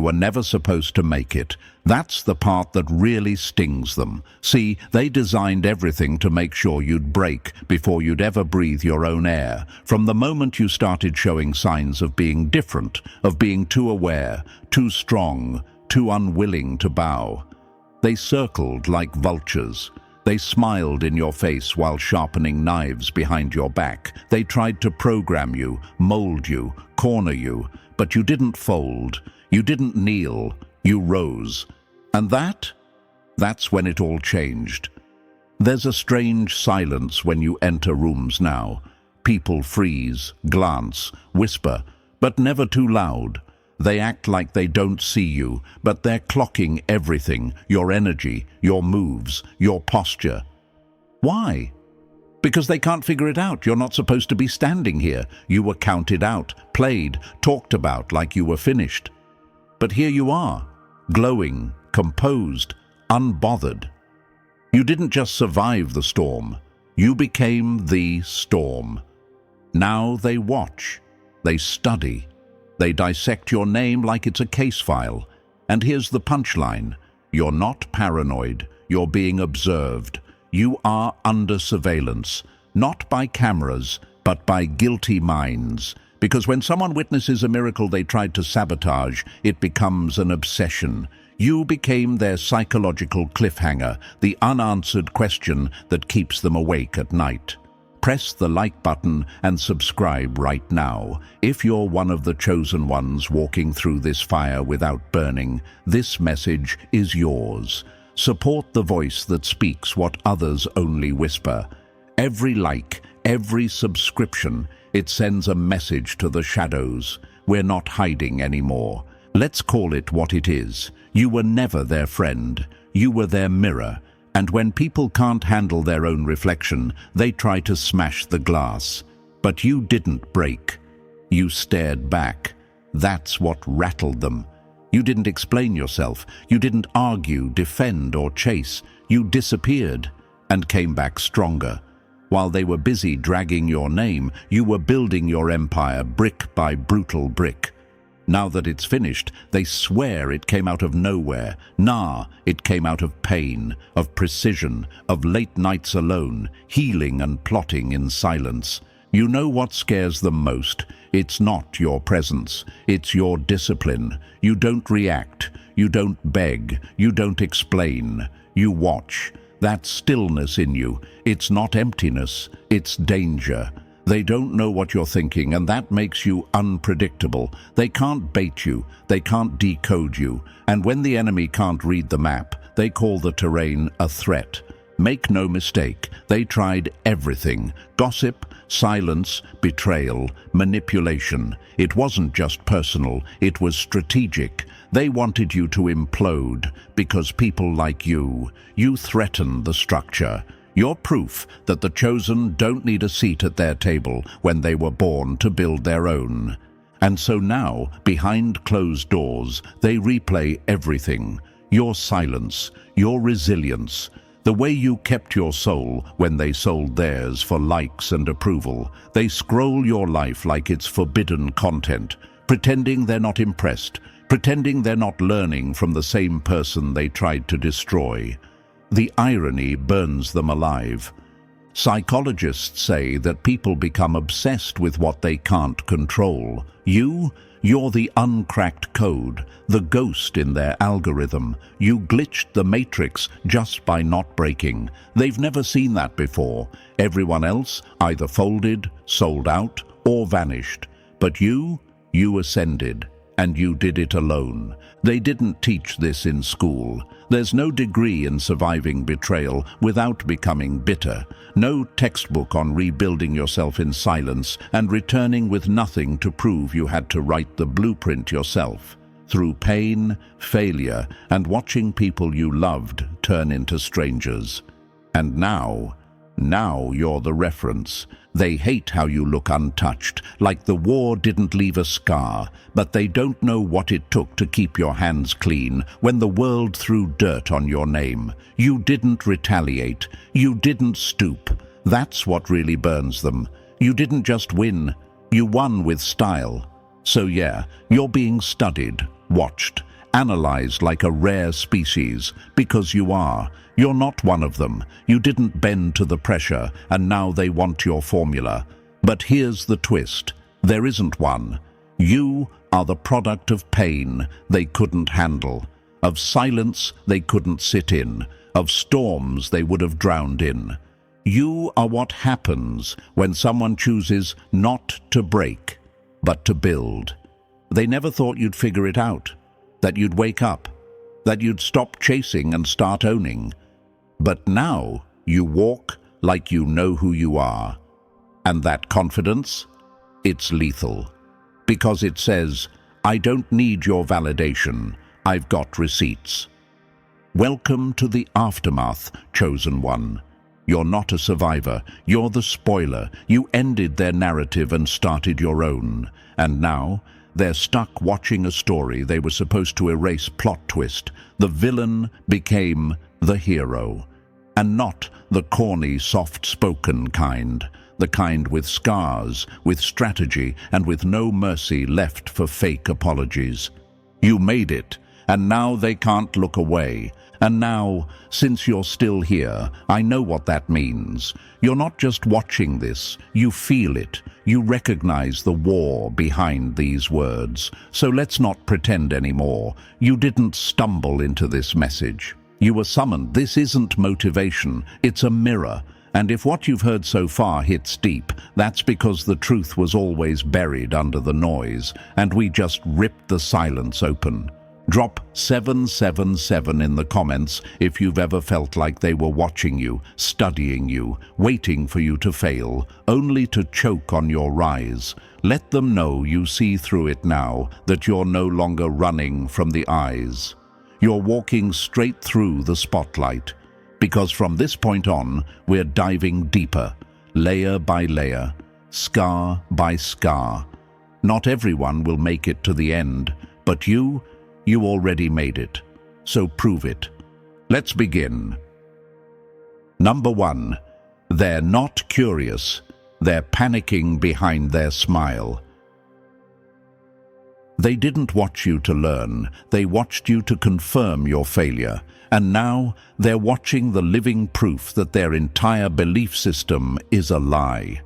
were never supposed to make it. That's the part that really stings them. See, they designed everything to make sure you'd break before you'd ever breathe your own air. From the moment you started showing signs of being different, of being too aware, too strong, too unwilling to bow. They circled like vultures. They smiled in your face while sharpening knives behind your back. They tried to program you, mold you, corner you, but you didn't fold. You didn't kneel. You rose. And that's when it all changed. There's a strange silence when you enter rooms now. People freeze, glance, whisper, but never too loud. They act like they don't see you, but they're clocking everything, your energy, your moves, your posture. Why? Because they can't figure it out. You're not supposed to be standing here. You were counted out, played, talked about like you were finished. But here you are, glowing, composed, unbothered. You didn't just survive the storm. You became the storm. Now they watch, they study. They dissect your name like it's a case file. And here's the punchline. You're not paranoid. You're being observed. You are under surveillance, not by cameras, but by guilty minds. Because when someone witnesses a miracle they tried to sabotage, it becomes an obsession. You became their psychological cliffhanger, the unanswered question that keeps them awake at night. Press the like button and subscribe right now. If you're one of the chosen ones walking through this fire without burning, this message is yours. Support the voice that speaks what others only whisper. Every like, every subscription, it sends a message to the shadows. We're not hiding anymore. Let's call it what it is. You were never their friend. You were their mirror. And when people can't handle their own reflection, they try to smash the glass. But you didn't break. You stared back. That's what rattled them. You didn't explain yourself. You didn't argue, defend, or chase. You disappeared and came back stronger. While they were busy dragging your name, you were building your empire brick by brutal brick. Now that it's finished, they swear it came out of nowhere. Nah, it came out of pain, of precision, of late nights alone, healing and plotting in silence. You know what scares them most? It's not your presence, it's your discipline. You don't react, you don't beg, you don't explain. You watch. That stillness in you, it's not emptiness, it's danger. They don't know what you're thinking, and that makes you unpredictable. They can't bait you, they can't decode you, and when the enemy can't read the map, they call the terrain a threat. Make no mistake, they tried everything. Gossip, silence, betrayal, manipulation. It wasn't just personal, it was strategic. They wanted you to implode, because people like you threaten the structure. You're proof that the chosen don't need a seat at their table when they were born to build their own. And so now, behind closed doors, they replay everything. Your silence, your resilience, the way you kept your soul when they sold theirs for likes and approval. They scroll your life like it's forbidden content, pretending they're not impressed, pretending they're not learning from the same person they tried to destroy. The irony burns them alive. Psychologists say that people become obsessed with what they can't control. You're the uncracked code, the ghost in their algorithm. You glitched the matrix just by not breaking. They've never seen that before. Everyone else either folded, sold out, or vanished. But you ascended, and you did it alone. They didn't teach this in school. There's no degree in surviving betrayal without becoming bitter. No textbook on rebuilding yourself in silence and returning with nothing to prove you had to write the blueprint yourself. Through pain, failure, and watching people you loved turn into strangers. And now you're the reference. They hate how you look untouched, like the war didn't leave a scar, but they don't know what it took to keep your hands clean when the world threw dirt on your name. You didn't retaliate. You didn't stoop. That's what really burns them. You didn't just win. You won with style. So yeah, you're being studied, watched, analyzed like a rare species, because you are. You're not one of them. You didn't bend to the pressure, and now they want your formula. But here's the twist. There isn't one. You are the product of pain they couldn't handle, of silence they couldn't sit in, of storms they would have drowned in. You are what happens when someone chooses not to break, but to build. They never thought you'd figure it out, that you'd wake up, that you'd stop chasing and start owning. But now you walk like you know who you are. And that confidence, it's lethal. Because it says, I don't need your validation, I've got receipts. Welcome to the aftermath, chosen one. You're not a survivor, you're the spoiler. You ended their narrative and started your own. And now, they're stuck watching a story they were supposed to erase. Plot twist. The villain became the hero. And not the corny, soft-spoken kind. The kind with scars, with strategy, and with no mercy left for fake apologies. You made it, and now they can't look away. And now, since you're still here, I know what that means. You're not just watching this, you feel it. You recognize the war behind these words. So let's not pretend anymore. You didn't stumble into this message. You were summoned. This isn't motivation, it's a mirror. And if what you've heard so far hits deep, that's because the truth was always buried under the noise, and we just ripped the silence open. Drop 777 in the comments if you've ever felt like they were watching you, studying you, waiting for you to fail, only to choke on your rise. Let them know you see through it now, that you're no longer running from the eyes. You're walking straight through the spotlight. Because from this point on, we're diving deeper, layer by layer, scar by scar. Not everyone will make it to the end, but you already made it. So prove it. Let's begin. Number 1. They're not curious. They're panicking behind their smile. They didn't watch you to learn. They watched you to confirm your failure. And now they're watching the living proof that their entire belief system is a lie.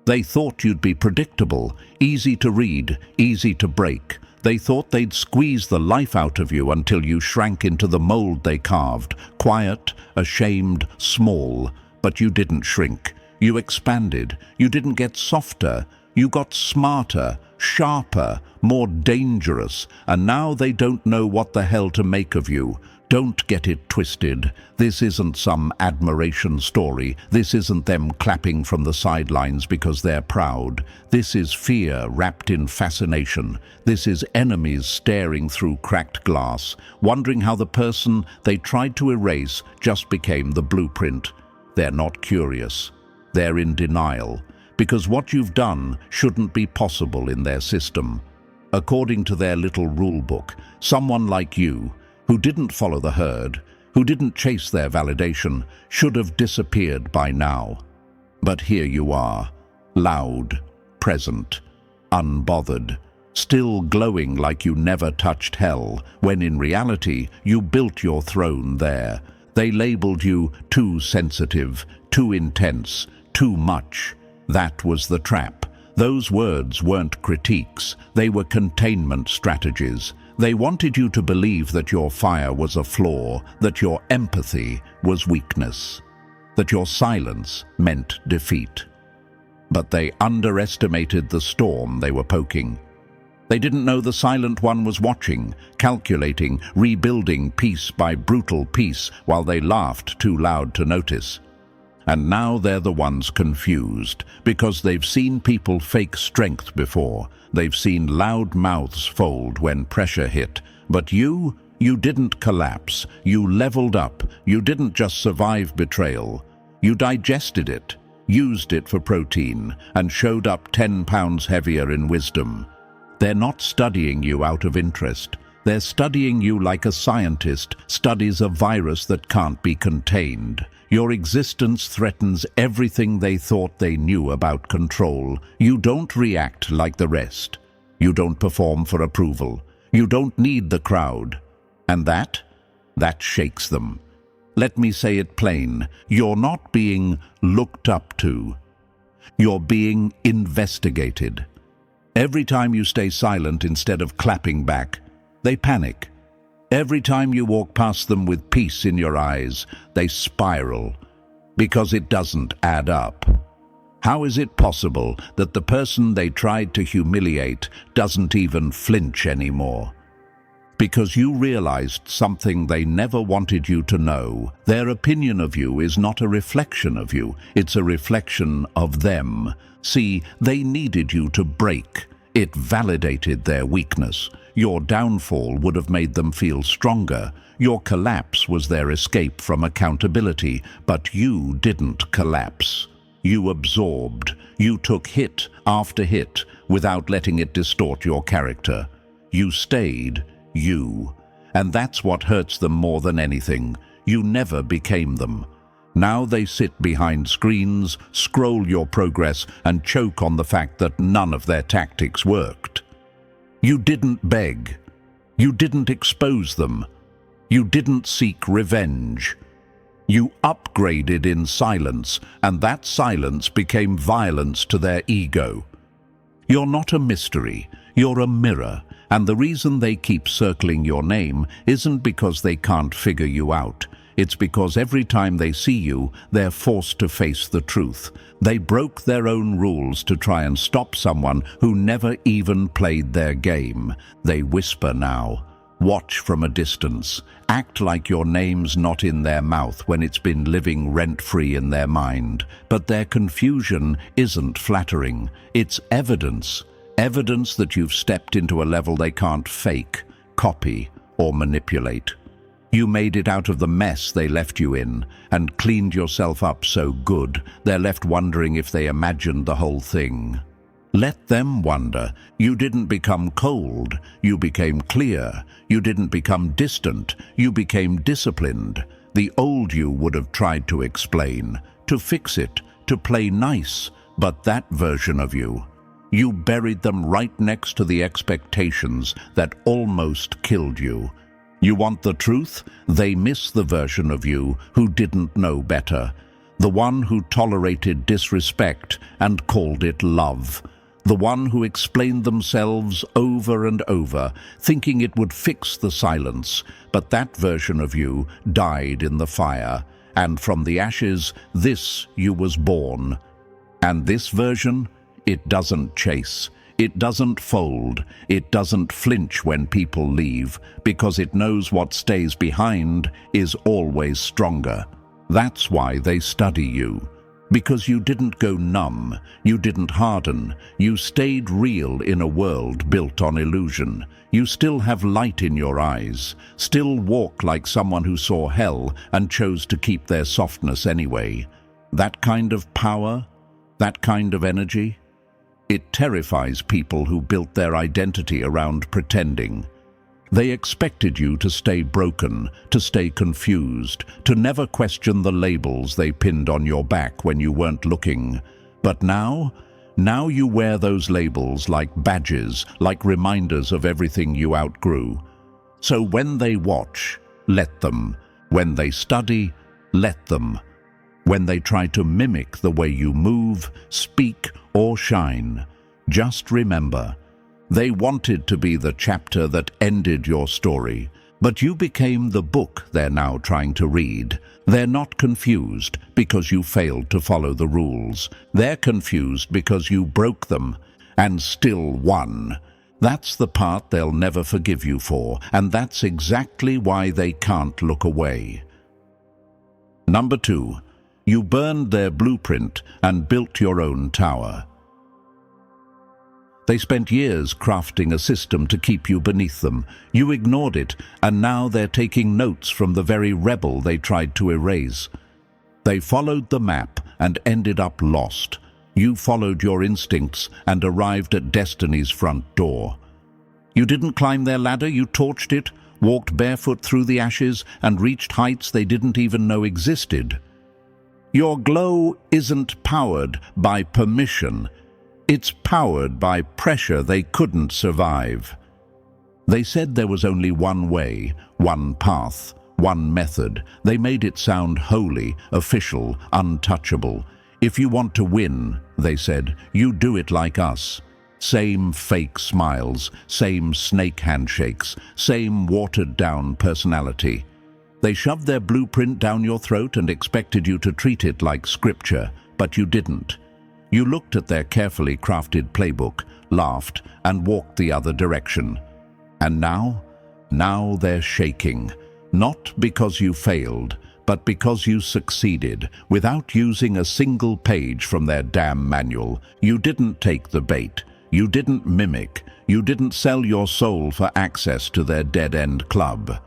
They thought you'd be predictable, easy to read, easy to break. They thought they'd squeeze the life out of you until you shrank into the mold they carved, quiet, ashamed, small. But you didn't shrink. You expanded. You didn't get softer. You got smarter, sharper, more dangerous. And now they don't know what the hell to make of you. Don't get it twisted. This isn't some admiration story. This isn't them clapping from the sidelines because they're proud. This is fear wrapped in fascination. This is enemies staring through cracked glass, wondering how the person they tried to erase just became the blueprint. They're not curious. They're in denial, because what you've done shouldn't be possible in their system. According to their little rule book, someone like you, who didn't follow the herd, who didn't chase their validation, should have disappeared by now. But here you are, loud, present, unbothered, still glowing like you never touched hell, when in reality you built your throne there. They labeled you too sensitive, too intense, too much. That was the trap. Those words weren't critiques, they were containment strategies. They wanted you to believe that your fire was a flaw, that your empathy was weakness, that your silence meant defeat. But they underestimated the storm they were poking. They didn't know the silent one was watching, calculating, rebuilding piece by brutal piece while they laughed too loud to notice. And now they're the ones confused, because they've seen people fake strength before. They've seen loud mouths fold when pressure hit. But you didn't collapse. You leveled up. You didn't just survive betrayal. You digested it, used it for protein, and showed up 10 pounds heavier in wisdom. They're not studying you out of interest. They're studying you like a scientist studies a virus that can't be contained. Your existence threatens everything they thought they knew about control. You don't react like the rest. You don't perform for approval. You don't need the crowd. And that shakes them. Let me say it plain. You're not being looked up to. You're being investigated. Every time you stay silent instead of clapping back, they panic. Every time you walk past them with peace in your eyes, they spiral, because it doesn't add up. How is it possible that the person they tried to humiliate doesn't even flinch anymore? Because you realized something they never wanted you to know. Their opinion of you is not a reflection of you, it's a reflection of them. See, they needed you to break. It validated their weakness. Your downfall would have made them feel stronger. Your collapse was their escape from accountability, but you didn't collapse. You absorbed. You took hit after hit without letting it distort your character. You stayed you. And that's what hurts them more than anything. You never became them. Now they sit behind screens, scroll your progress, and choke on the fact that none of their tactics worked. You didn't beg. You didn't expose them. You didn't seek revenge. You upgraded in silence, and that silence became violence to their ego. You're not a mystery, you're a mirror, and the reason they keep circling your name isn't because they can't figure you out. It's because every time they see you, they're forced to face the truth. They broke their own rules to try and stop someone who never even played their game. They whisper now. Watch from a distance. Act like your name's not in their mouth when it's been living rent-free in their mind. But their confusion isn't flattering. It's evidence. Evidence that you've stepped into a level they can't fake, copy, or manipulate. You made it out of the mess they left you in and cleaned yourself up so good they're left wondering if they imagined the whole thing. Let them wonder. You didn't become cold, you became clear. You didn't become distant, you became disciplined. The old you would have tried to explain, to fix it, to play nice, but that version of you, you buried them right next to the expectations that almost killed you. You want the truth? They miss the version of you who didn't know better. The one who tolerated disrespect and called it love. The one who explained themselves over and over, thinking it would fix the silence. But that version of you died in the fire. And from the ashes, this you was born. And this version, it doesn't chase. It doesn't fold. It doesn't flinch when people leave, because it knows what stays behind is always stronger. That's why they study you. Because you didn't go numb, you didn't harden, you stayed real in a world built on illusion. You still have light in your eyes, still walk like someone who saw hell and chose to keep their softness anyway. That kind of power, that kind of energy, it terrifies people who built their identity around pretending. They expected you to stay broken, to stay confused, to never question the labels they pinned on your back when you weren't looking. But now you wear those labels like badges, like reminders of everything you outgrew. So when they watch, let them. When they study, let them. When they try to mimic the way you move, speak, or shine, just remember, they wanted to be the chapter that ended your story, but you became the book they're now trying to read. They're not confused because you failed to follow the rules. They're confused because you broke them and still won. That's the part they'll never forgive you for, and that's exactly why they can't look away. Number 2, you burned their blueprint and built your own tower. They spent years crafting a system to keep you beneath them. You ignored it, and now they're taking notes from the very rebel they tried to erase. They followed the map and ended up lost. You followed your instincts and arrived at destiny's front door. You didn't climb their ladder, you torched it, walked barefoot through the ashes, and reached heights they didn't even know existed. Your glow isn't powered by permission. It's powered by pressure they couldn't survive. They said there was only one way, one path, one method. They made it sound holy, official, untouchable. If you want to win, they said, you do it like us. Same fake smiles, same snake handshakes, same watered-down personality. They shoved their blueprint down your throat and expected you to treat it like scripture, but you didn't. You looked at their carefully crafted playbook, laughed, and walked the other direction. And now they're shaking. Not because you failed, but because you succeeded, without using a single page from their damn manual. You didn't take the bait. You didn't mimic. You didn't sell your soul for access to their dead-end club.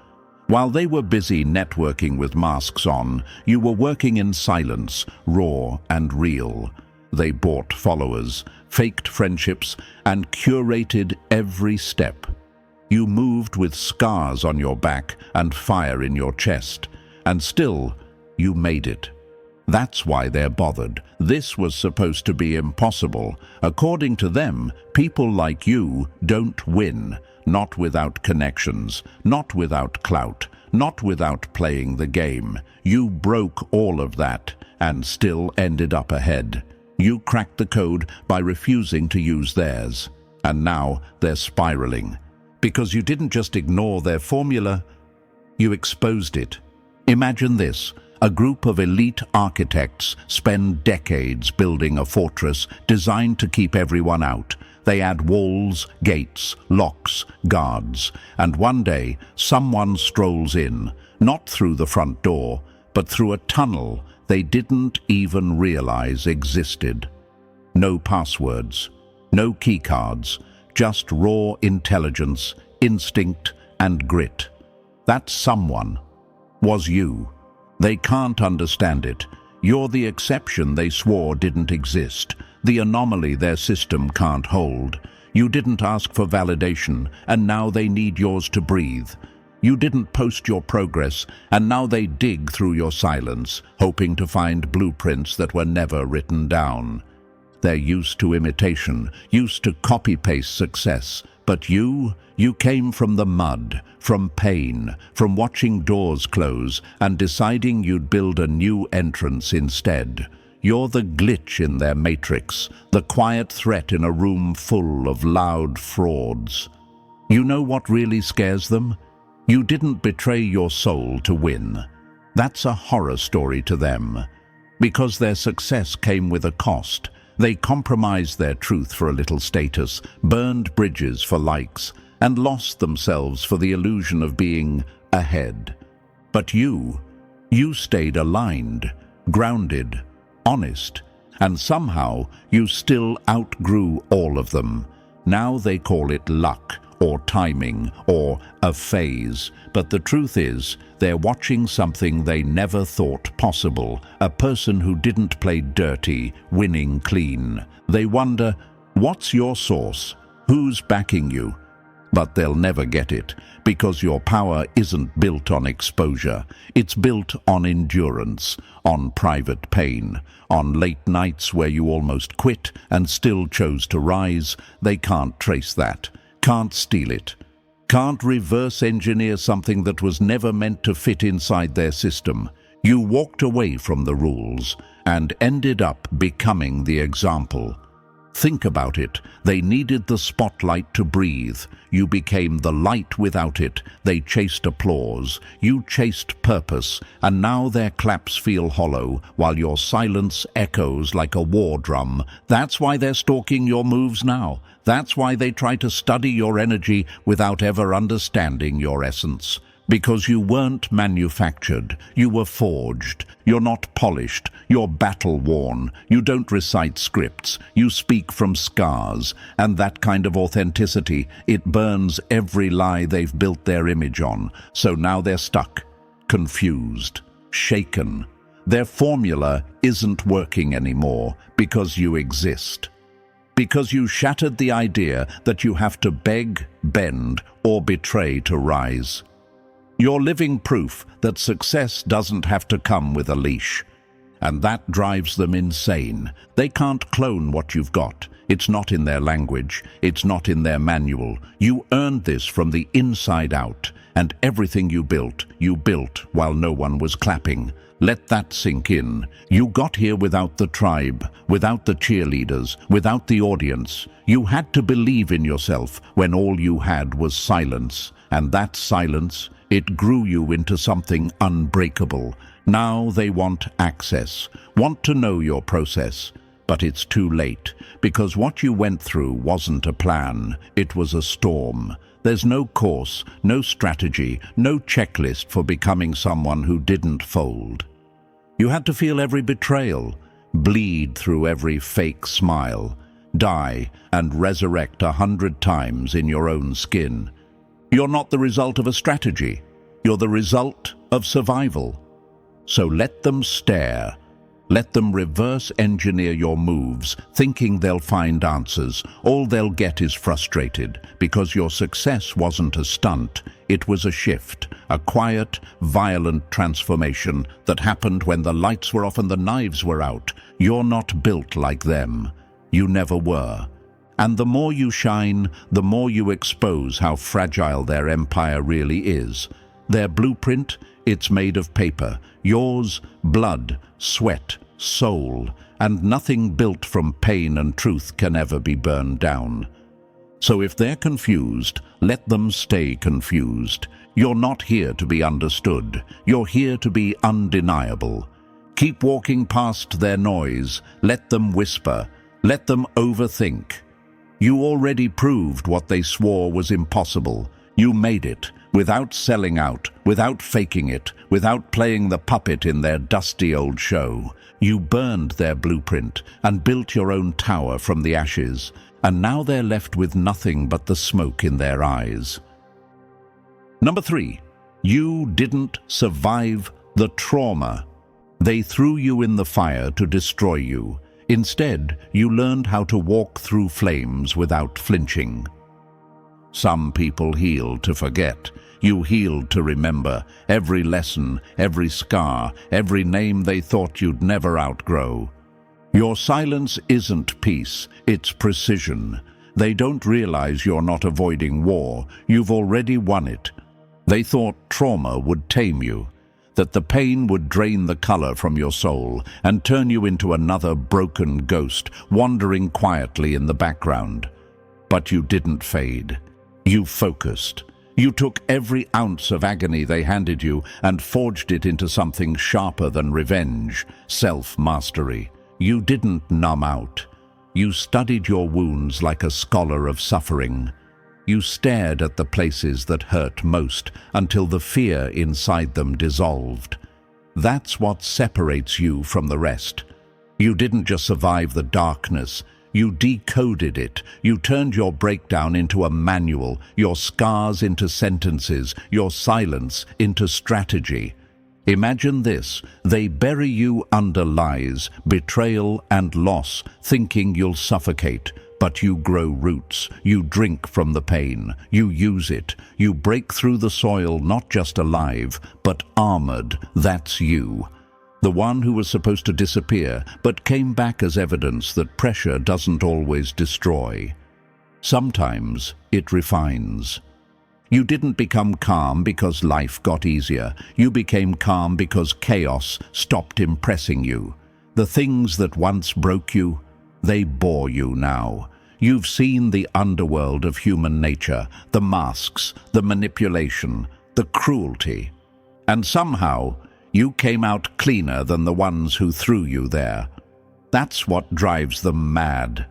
While they were busy networking with masks on, you were working in silence, raw and real. They bought followers, faked friendships, and curated every step. You moved with scars on your back and fire in your chest, and still, you made it. That's why they're bothered. This was supposed to be impossible. According to them, people like you don't win, not without connections, not without clout, not without playing the game. You broke all of that and still ended up ahead. You cracked the code by refusing to use theirs, and now they're spiraling. Because you didn't just ignore their formula, you exposed it. Imagine this. A group of elite architects spend decades building a fortress designed to keep everyone out. They add walls, gates, locks, guards, and one day someone strolls in, not through the front door, but through a tunnel they didn't even realize existed. No passwords, no keycards, just raw intelligence, instinct, and grit. That someone was you. They can't understand it. You're the exception they swore didn't exist, the anomaly their system can't hold. You didn't ask for validation, and now they need yours to breathe. You didn't post your progress, and now they dig through your silence, hoping to find blueprints that were never written down. They're used to imitation, used to copy-paste success. But you came from the mud, from pain, from watching doors close and deciding you'd build a new entrance instead. You're the glitch in their matrix, the quiet threat in a room full of loud frauds. You know what really scares them? You didn't betray your soul to win. That's a horror story to them. Because their success came with a cost. They compromised their truth for a little status, burned bridges for likes, and lost themselves for the illusion of being ahead. But you stayed aligned, grounded, honest, and somehow you still outgrew all of them. Now they call it luck, or timing, or a phase. But the truth is, they're watching something they never thought possible, a person who didn't play dirty, winning clean. They wonder, what's your source? Who's backing you? But they'll never get it, because your power isn't built on exposure. It's built on endurance, on private pain, on late nights where you almost quit and still chose to rise. They can't trace that. Can't steal it, can't reverse engineer something that was never meant to fit inside their system. You walked away from the rules and ended up becoming the example. Think about it. They needed the spotlight to breathe. You became the light without it. They chased applause. You chased purpose. And now their claps feel hollow, while your silence echoes like a war drum. That's why they're stalking your moves now. That's why they try to study your energy without ever understanding your essence. Because you weren't manufactured, you were forged. You're not polished, you're battle-worn. You don't recite scripts, you speak from scars. And that kind of authenticity, it burns every lie they've built their image on. So now they're stuck, confused, shaken. Their formula isn't working anymore because you exist. Because you shattered the idea that you have to beg, bend, or betray to rise. You're living proof that success doesn't have to come with a leash. And that drives them insane. They can't clone what you've got. It's not in their language. It's not in their manual. You earned this from the inside out. And everything you built while no one was clapping. Let that sink in. You got here without the tribe, without the cheerleaders, without the audience. You had to believe in yourself when all you had was silence. And that silence, it grew you into something unbreakable. Now they want access, want to know your process. But it's too late, because what you went through wasn't a plan, it was a storm. There's no course, no strategy, no checklist for becoming someone who didn't fold. You had to feel every betrayal, bleed through every fake smile, die and resurrect 100 times in your own skin. You're not the result of a strategy, you're the result of survival. So let them stare. Let them reverse engineer your moves, thinking they'll find answers. All they'll get is frustrated, because your success wasn't a stunt, it was a shift, a quiet, violent transformation that happened when the lights were off and the knives were out. You're not built like them. You never were. And the more you shine, the more you expose how fragile their empire really is. Their blueprint, it's made of paper. Yours, blood, sweat, soul, and nothing built from pain and truth can ever be burned down. So if they're confused, let them stay confused. You're not here to be understood. You're here to be undeniable. Keep walking past their noise. Let them whisper. Let them overthink. You already proved what they swore was impossible. You made it. Without selling out, without faking it, without playing the puppet in their dusty old show. You burned their blueprint and built your own tower from the ashes, and now they're left with nothing but the smoke in their eyes. Number 3, you didn't survive the trauma. They threw you in the fire to destroy you. Instead, you learned how to walk through flames without flinching. Some people heal to forget. You healed to remember every lesson, every scar, every name they thought you'd never outgrow. Your silence isn't peace, it's precision. They don't realize you're not avoiding war. You've already won it. They thought trauma would tame you, that the pain would drain the color from your soul and turn you into another broken ghost, wandering quietly in the background. But you didn't fade. You focused. You took every ounce of agony they handed you and forged it into something sharper than revenge, self-mastery. You didn't numb out. You studied your wounds like a scholar of suffering. You stared at the places that hurt most until the fear inside them dissolved. That's what separates you from the rest. You didn't just survive the darkness. You decoded it. You turned your breakdown into a manual, your scars into sentences, your silence into strategy. Imagine this. They bury you under lies, betrayal and loss, thinking you'll suffocate. But you grow roots. You drink from the pain. You use it. You break through the soil not just alive, but armored. That's you. The one who was supposed to disappear, but came back as evidence that pressure doesn't always destroy. Sometimes it refines. You didn't become calm because life got easier. You became calm because chaos stopped impressing you. The things that once broke you, they bore you now. You've seen the underworld of human nature, the masks, the manipulation, the cruelty. And somehow, you came out cleaner than the ones who threw you there. That's what drives them mad.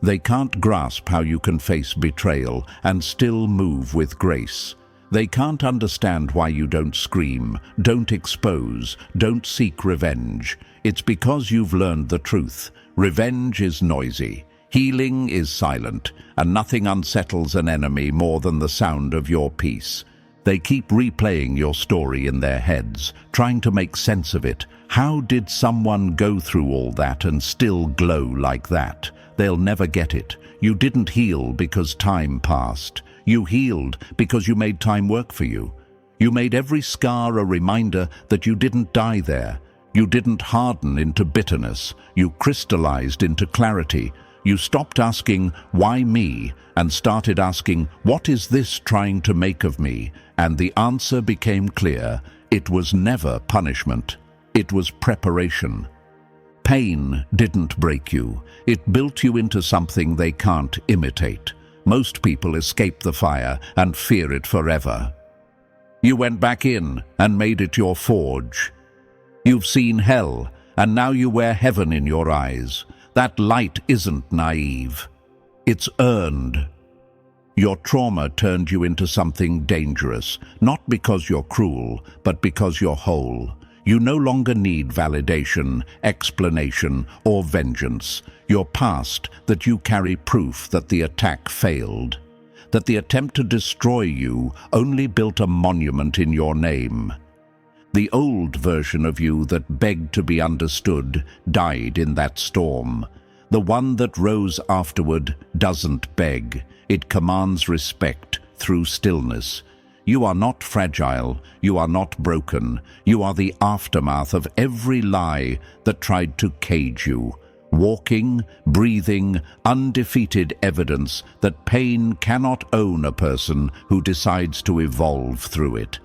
They can't grasp how you can face betrayal and still move with grace. They can't understand why you don't scream, don't expose, don't seek revenge. It's because you've learned the truth. Revenge is noisy. Healing is silent, and nothing unsettles an enemy more than the sound of your peace. They keep replaying your story in their heads, trying to make sense of it. How did someone go through all that and still glow like that? They'll never get it. You didn't heal because time passed. You healed because you made time work for you. You made every scar a reminder that you didn't die there. You didn't harden into bitterness. You crystallized into clarity. You stopped asking, "Why me?" and started asking, "What is this trying to make of me?" And the answer became clear. It was never punishment. It was preparation. Pain didn't break you. It built you into something they can't imitate. Most people escape the fire and fear it forever. You went back in and made it your forge. You've seen hell, and now you wear heaven in your eyes. That light isn't naive. It's earned. Your trauma turned you into something dangerous, not because you're cruel, but because you're whole. You no longer need validation, explanation, or vengeance. Your past, that you carry proof that the attack failed, that the attempt to destroy you only built a monument in your name. The old version of you that begged to be understood died in that storm. The one that rose afterward doesn't beg. It commands respect through stillness. You are not fragile. You are not broken. You are the aftermath of every lie that tried to cage you. Walking, breathing, undefeated evidence that pain cannot own a person who decides to evolve through it.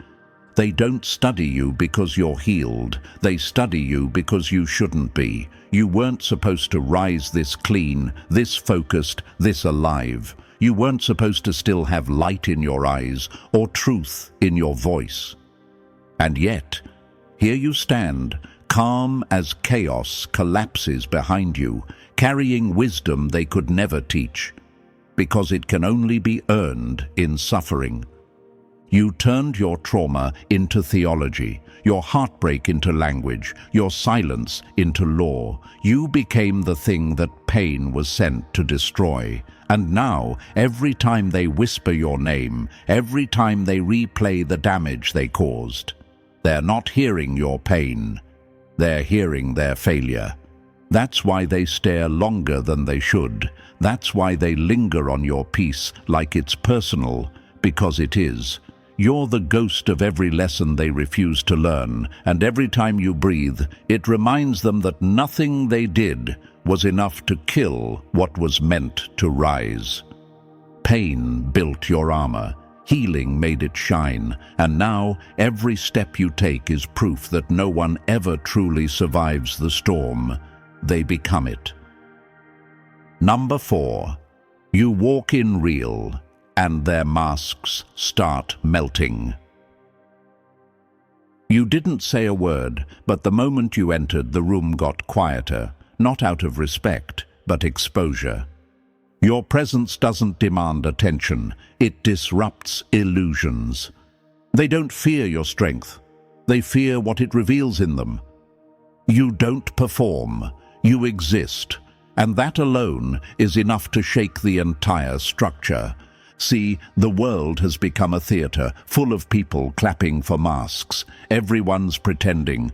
They don't study you because you're healed. They study you because you shouldn't be. You weren't supposed to rise this clean, this focused, this alive. You weren't supposed to still have light in your eyes or truth in your voice. And yet, here you stand, calm as chaos collapses behind you, carrying wisdom they could never teach, because it can only be earned in suffering. You turned your trauma into theology, your heartbreak into language, your silence into law. You became the thing that pain was sent to destroy. And now, every time they whisper your name, every time they replay the damage they caused, they're not hearing your pain. They're hearing their failure. That's why they stare longer than they should. That's why they linger on your peace like it's personal, because it is. You're the ghost of every lesson they refuse to learn, and every time you breathe, it reminds them that nothing they did was enough to kill what was meant to rise. Pain built your armor, healing made it shine, and now every step you take is proof that no one ever truly survives the storm. They become it. Number 4. You walk in real, and their masks start melting. You didn't say a word, but the moment you entered, the room got quieter, not out of respect, but exposure. Your presence doesn't demand attention. It disrupts illusions. They don't fear your strength. They fear what it reveals in them. You don't perform. You exist. And that alone is enough to shake the entire structure. See, the world has become a theater, full of people clapping for masks. Everyone's pretending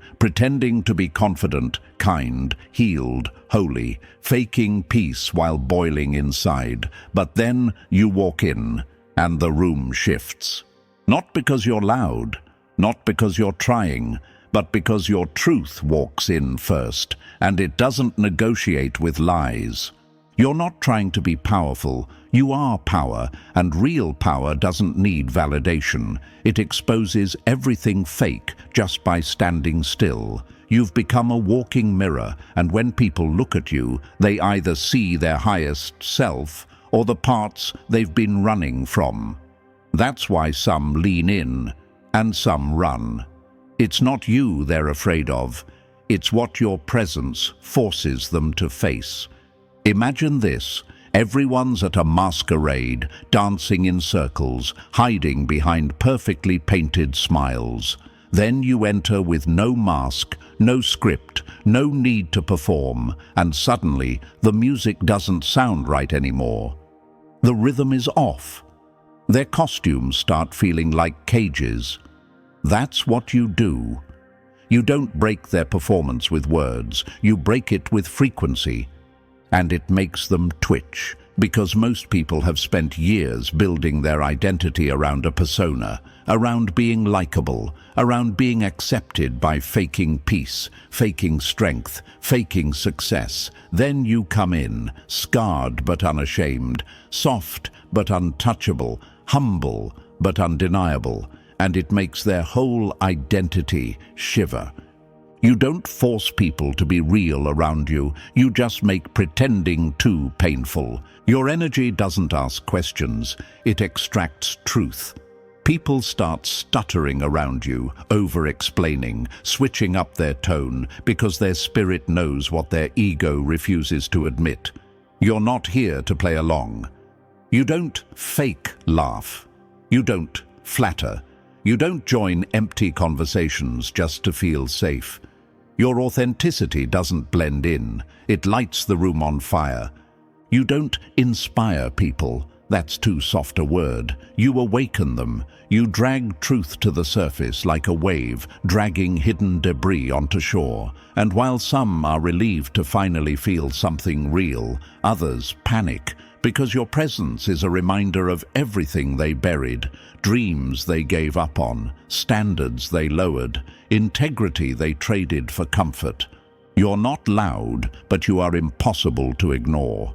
to be confident, kind, healed, holy, faking peace while boiling inside. But then you walk in, and the room shifts. Not because you're loud, not because you're trying, but because your truth walks in first, and it doesn't negotiate with lies. You're not trying to be powerful. You are power, and real power doesn't need validation. It exposes everything fake just by standing still. You've become a walking mirror, and when people look at you, they either see their highest self or the parts they've been running from. That's why some lean in and some run. It's not you they're afraid of. It's what your presence forces them to face. Imagine this. Everyone's at a masquerade, dancing in circles, hiding behind perfectly painted smiles. Then you enter with no mask, no script, no need to perform, and suddenly the music doesn't sound right anymore. The rhythm is off. Their costumes start feeling like cages. That's what you do. You don't break their performance with words, you break it with frequency. And it makes them twitch, Because most people have spent years building their identity around a persona, around being likable, around being accepted by faking peace, faking strength, faking success. Then you come in, scarred but unashamed, soft but untouchable, humble but undeniable, and it makes their whole identity shiver. You don't force people to be real around you, you just make pretending too painful. Your energy doesn't ask questions, it extracts truth. People start stuttering around you, over-explaining, switching up their tone because their spirit knows what their ego refuses to admit. You're not here to play along. You don't fake laugh. You don't flatter. You don't join empty conversations just to feel safe. Your authenticity doesn't blend in, it lights the room on fire. You don't inspire people, that's too soft a word. You awaken them. You drag truth to the surface like a wave, dragging hidden debris onto shore. And while some are relieved to finally feel something real, others panic, because your presence is a reminder of everything they buried, dreams they gave up on, standards they lowered, integrity they traded for comfort. You're not loud, but you are impossible to ignore.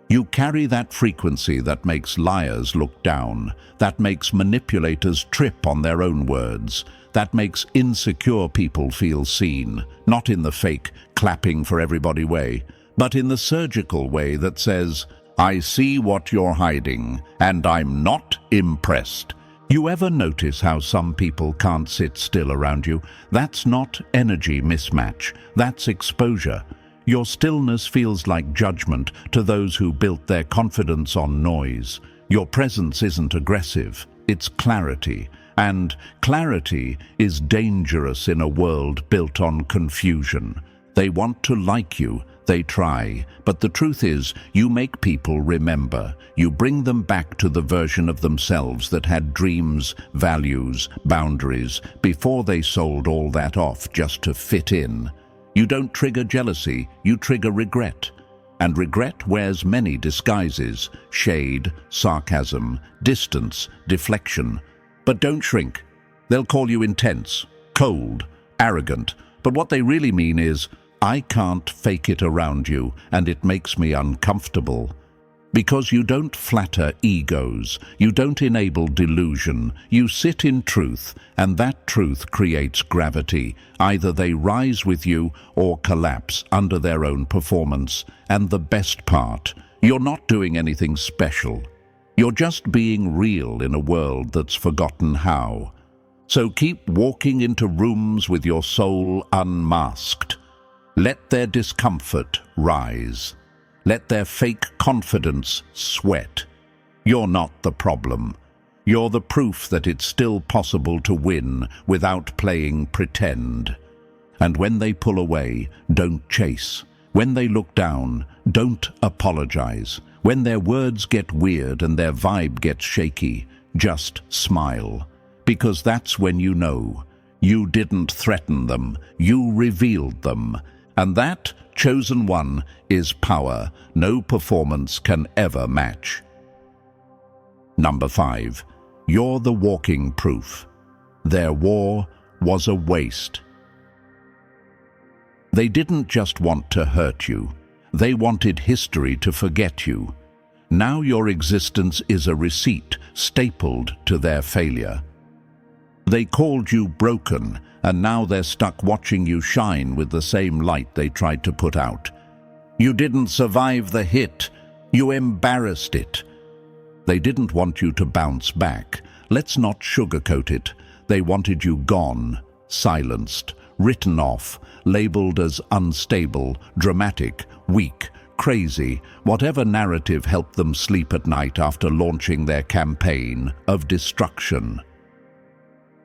You carry that frequency that makes liars look down, that makes manipulators trip on their own words, that makes insecure people feel seen, not in the fake, clapping for everybody way, but in the surgical way that says, I see what you're hiding, and I'm not impressed. You ever notice how some people can't sit still around you? That's not energy mismatch, that's exposure. Your stillness feels like judgment to those who built their confidence on noise. Your presence isn't aggressive, it's clarity. And clarity is dangerous in a world built on confusion. They want to like you, they try, but the truth is, you make people remember. You bring them back to the version of themselves that had dreams, values, boundaries, before they sold all that off just to fit in. You don't trigger jealousy, you trigger regret. And regret wears many disguises: shade, sarcasm, distance, deflection. But don't shrink. They'll call you intense, cold, arrogant, but what they really mean is, I can't fake it around you, and it makes me uncomfortable. Because you don't flatter egos, you don't enable delusion, you sit in truth, and that truth creates gravity. Either they rise with you or collapse under their own performance. And the best part, you're not doing anything special. You're just being real in a world that's forgotten how. So keep walking into rooms with your soul unmasked. Let their discomfort rise. Let their fake confidence sweat. You're not the problem. You're the proof that it's still possible to win without playing pretend. And when they pull away, don't chase. When they look down, don't apologize. When their words get weird and their vibe gets shaky, just smile. Because that's when you know. You didn't threaten them, you revealed them. And that, chosen one, is power no performance can ever match. Number 5. You're the walking proof. Their war was a waste. They didn't just want to hurt you. They wanted history to forget you. Now your existence is a receipt stapled to their failure. They called you broken, and now they're stuck watching you shine with the same light they tried to put out. You didn't survive the hit. You embarrassed it. They didn't want you to bounce back. Let's not sugarcoat it. They wanted you gone, silenced, written off, labeled as unstable, dramatic, weak, crazy, whatever narrative helped them sleep at night after launching their campaign of destruction.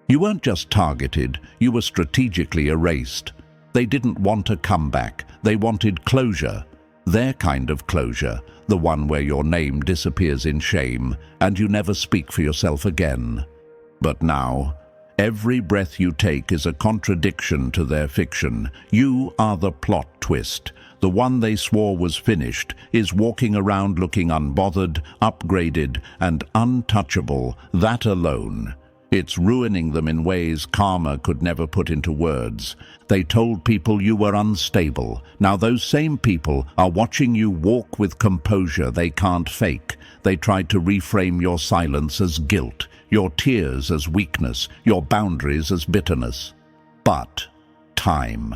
You weren't just targeted, you were strategically erased. They didn't want a comeback, they wanted closure. Their kind of closure, the one where your name disappears in shame and you never speak for yourself again. But now, every breath you take is a contradiction to their fiction. You are the plot twist, the one they swore was finished, is walking around looking unbothered, upgraded, and untouchable, that alone. It's ruining them in ways karma could never put into words. They told people you were unstable. Now those same people are watching you walk with composure they can't fake. They tried to reframe your silence as guilt, your tears as weakness, your boundaries as bitterness. But time.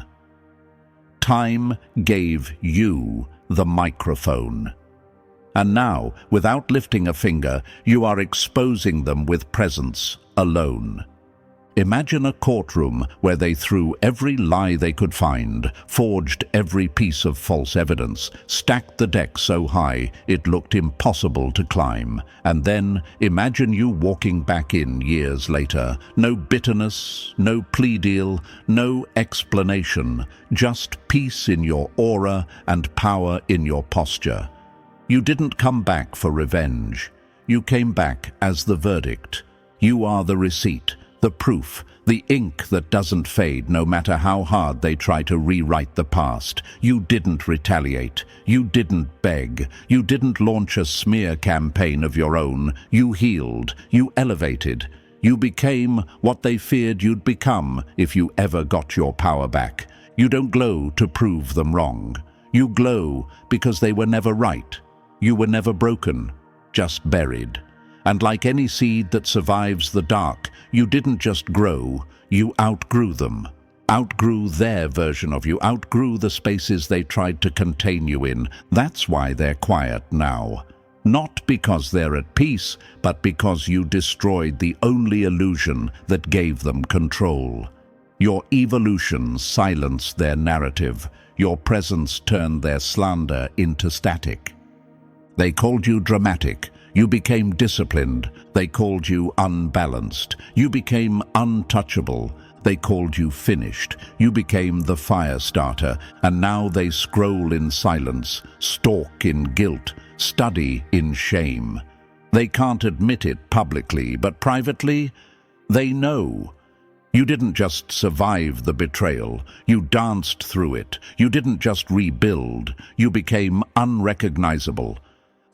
Time gave you the microphone. And now, without lifting a finger, you are exposing them with presence alone. Imagine a courtroom where they threw every lie they could find, forged every piece of false evidence, stacked the deck so high it looked impossible to climb. And then imagine you walking back in years later. No bitterness, no plea deal, no explanation, just peace in your aura and power in your posture. You didn't come back for revenge. You came back as the verdict. You are the receipt, the proof, the ink that doesn't fade no matter how hard they try to rewrite the past. You didn't retaliate. You didn't beg. You didn't launch a smear campaign of your own. You healed. You elevated. You became what they feared you'd become if you ever got your power back. You don't glow to prove them wrong. You glow because they were never right. You were never broken, just buried. And like any seed that survives the dark, you didn't just grow, you outgrew them. Outgrew their version of you, outgrew the spaces they tried to contain you in. That's why they're quiet now. Not because they're at peace, but because you destroyed the only illusion that gave them control. Your evolution silenced their narrative. Your presence turned their slander into static. They called you dramatic. You became disciplined. They called you unbalanced. You became untouchable. They called you finished. You became the fire starter. And now they scroll in silence, stalk in guilt, study in shame. They can't admit it publicly, but privately, they know. You didn't just survive the betrayal. You danced through it. You didn't just rebuild. You became unrecognizable.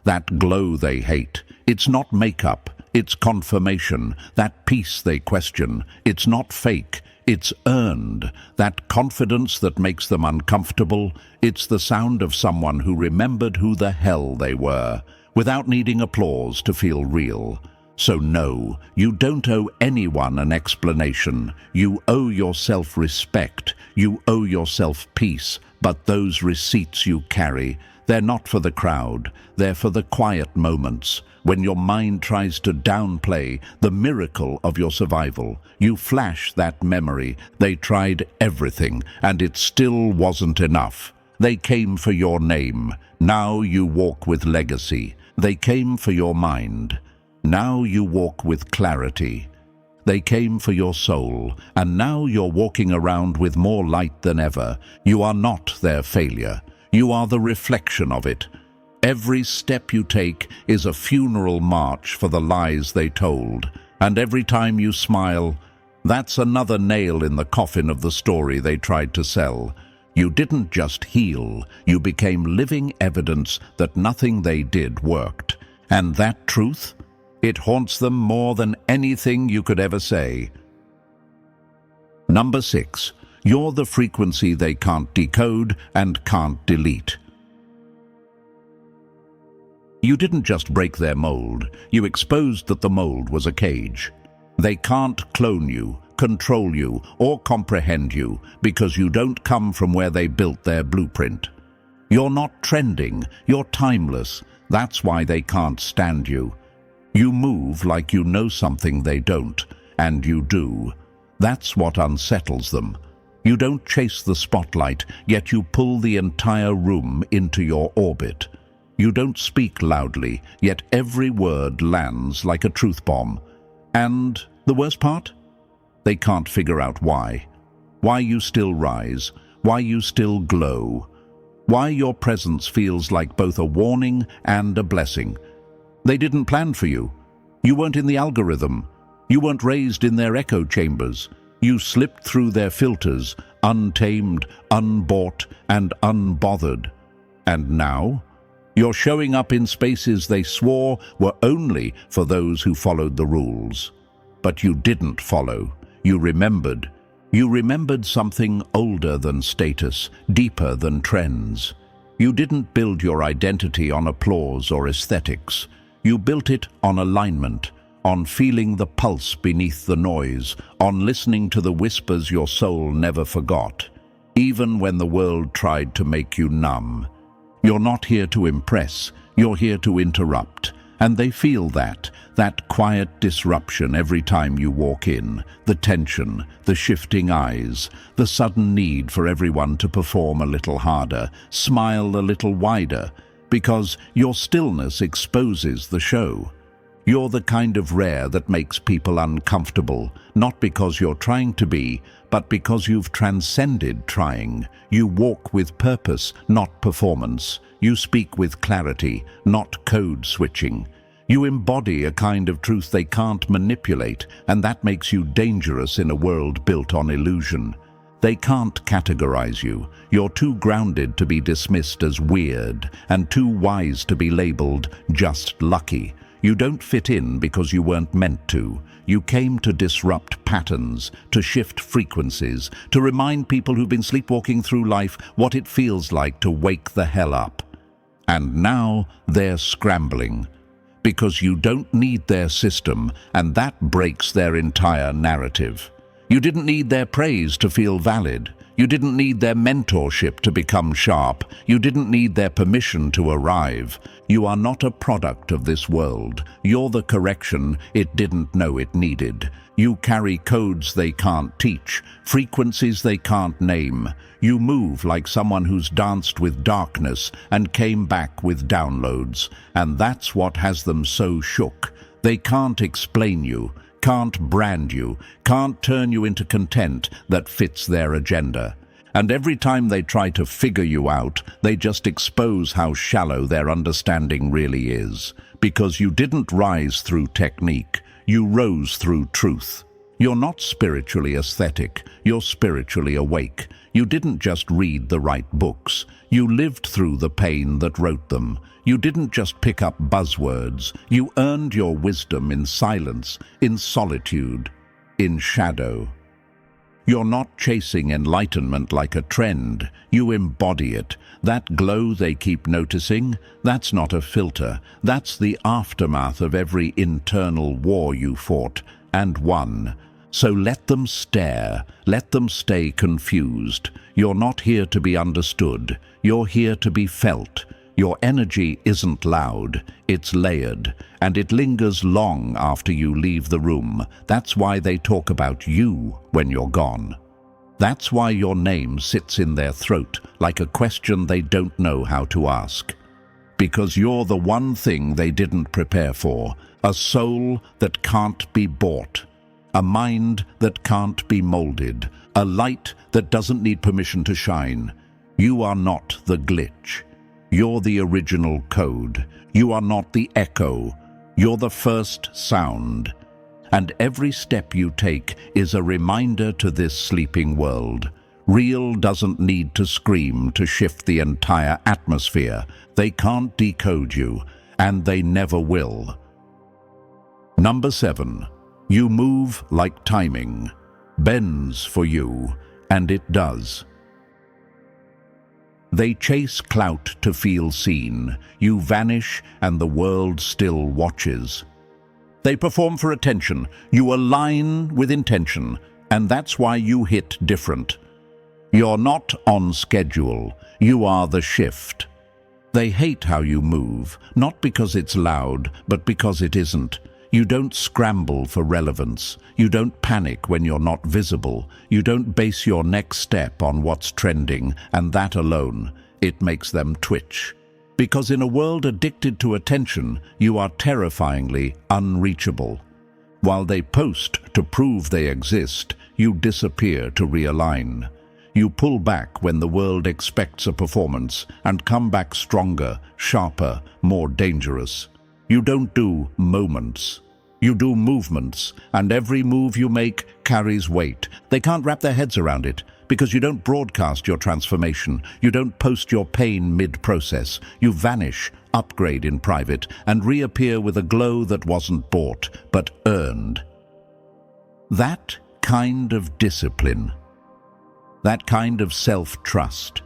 That glow they hate, it's not makeup, it's confirmation. That peace they question, it's not fake, it's earned. That confidence that makes them uncomfortable, it's the sound of someone who remembered who the hell they were, without needing applause to feel real. So no, you don't owe anyone an explanation. You owe yourself respect. You owe yourself peace. But those receipts you carry, they're not for the crowd. They're for the quiet moments. When your mind tries to downplay the miracle of your survival, you flash that memory. They tried everything, and it still wasn't enough. They came for your name. Now you walk with legacy. They came for your mind. Now you walk with clarity. They came for your soul, and now you're walking around with more light than ever. You are not their failure. You are the reflection of it. Every step you take is a funeral march for the lies they told. And every time you smile, that's another nail in the coffin of the story they tried to sell. You didn't just heal, you became living evidence that nothing they did worked. And that truth? It haunts them more than anything you could ever say. Number 6. You're the frequency they can't decode and can't delete. You didn't just break their mold, you exposed that the mold was a cage. They can't clone you, control you, or comprehend you because you don't come from where they built their blueprint. You're not trending, you're timeless. That's why they can't stand you. You move like you know something they don't, and you do. That's what unsettles them. You don't chase the spotlight, yet you pull the entire room into your orbit. You don't speak loudly, yet every word lands like a truth bomb. And the worst part? They can't figure out why. Why you still rise, why you still glow, why your presence feels like both a warning and a blessing. They didn't plan for you. You weren't in the algorithm. You weren't raised in their echo chambers. You slipped through their filters, untamed, unbought, and unbothered. And now, you're showing up in spaces they swore were only for those who followed the rules. But you didn't follow. You remembered. You remembered something older than status, deeper than trends. You didn't build your identity on applause or aesthetics. You built it on alignment, on feeling the pulse beneath the noise, on listening to the whispers your soul never forgot, even when the world tried to make you numb. You're not here to impress, you're here to interrupt. And they feel that quiet disruption every time you walk in, the tension, the shifting eyes, the sudden need for everyone to perform a little harder, smile a little wider, because your stillness exposes the show. You're the kind of rare that makes people uncomfortable, not because you're trying to be, but because you've transcended trying. You walk with purpose, not performance. You speak with clarity, not code switching. You embody a kind of truth they can't manipulate, and that makes you dangerous in a world built on illusion. They can't categorize you. You're too grounded to be dismissed as weird, and too wise to be labeled just lucky. You don't fit in because you weren't meant to. You came to disrupt patterns, to shift frequencies, to remind people who've been sleepwalking through life what it feels like to wake the hell up. And now they're scrambling. Because you don't need their system, and that breaks their entire narrative. You didn't need their praise to feel valid. You didn't need their mentorship to become sharp. You didn't need their permission to arrive. You are not a product of this world. You're the correction it didn't know it needed. You carry codes they can't teach, frequencies they can't name. You move like someone who's danced with darkness and came back with downloads. And that's what has them so shook. They can't explain you, can't brand you, can't turn you into content that fits their agenda. And every time they try to figure you out, they just expose how shallow their understanding really is. Because you didn't rise through technique, you rose through truth. You're not spiritually aesthetic, you're spiritually awake. You didn't just read the right books, you lived through the pain that wrote them. You didn't just pick up buzzwords, you earned your wisdom in silence, in solitude, in shadow. You're not chasing enlightenment like a trend, you embody it. That glow they keep noticing, that's not a filter, that's the aftermath of every internal war you fought and won. So let them stare, let them stay confused. You're not here to be understood, you're here to be felt. Your energy isn't loud, it's layered, and it lingers long after you leave the room. That's why they talk about you when you're gone. That's why your name sits in their throat like a question they don't know how to ask. Because you're the one thing they didn't prepare for, a soul that can't be bought, a mind that can't be molded, a light that doesn't need permission to shine. You are not the glitch. You're the original code. You are not the echo. You're the first sound. And every step you take is a reminder to this sleeping world. Real doesn't need to scream to shift the entire atmosphere. They can't decode you, and they never will. Number 7. You move like timing. Bends for you, and it does. They chase clout to feel seen. You vanish and the world still watches. They perform for attention. You align with intention, and that's why you hit different. You're not on schedule. You are the shift. They hate how you move, not because it's loud, but because it isn't. You don't scramble for relevance. You don't panic when you're not visible. You don't base your next step on what's trending, and that alone, it makes them twitch. Because in a world addicted to attention, you are terrifyingly unreachable. While they post to prove they exist, you disappear to realign. You pull back when the world expects a performance and come back stronger, sharper, more dangerous. You don't do moments. You do movements, and every move you make carries weight. They can't wrap their heads around it, Because you don't broadcast your transformation. You don't post your pain mid-process. You vanish, upgrade in private, and reappear with a glow that wasn't bought, but earned. That kind of discipline, that kind of self-trust,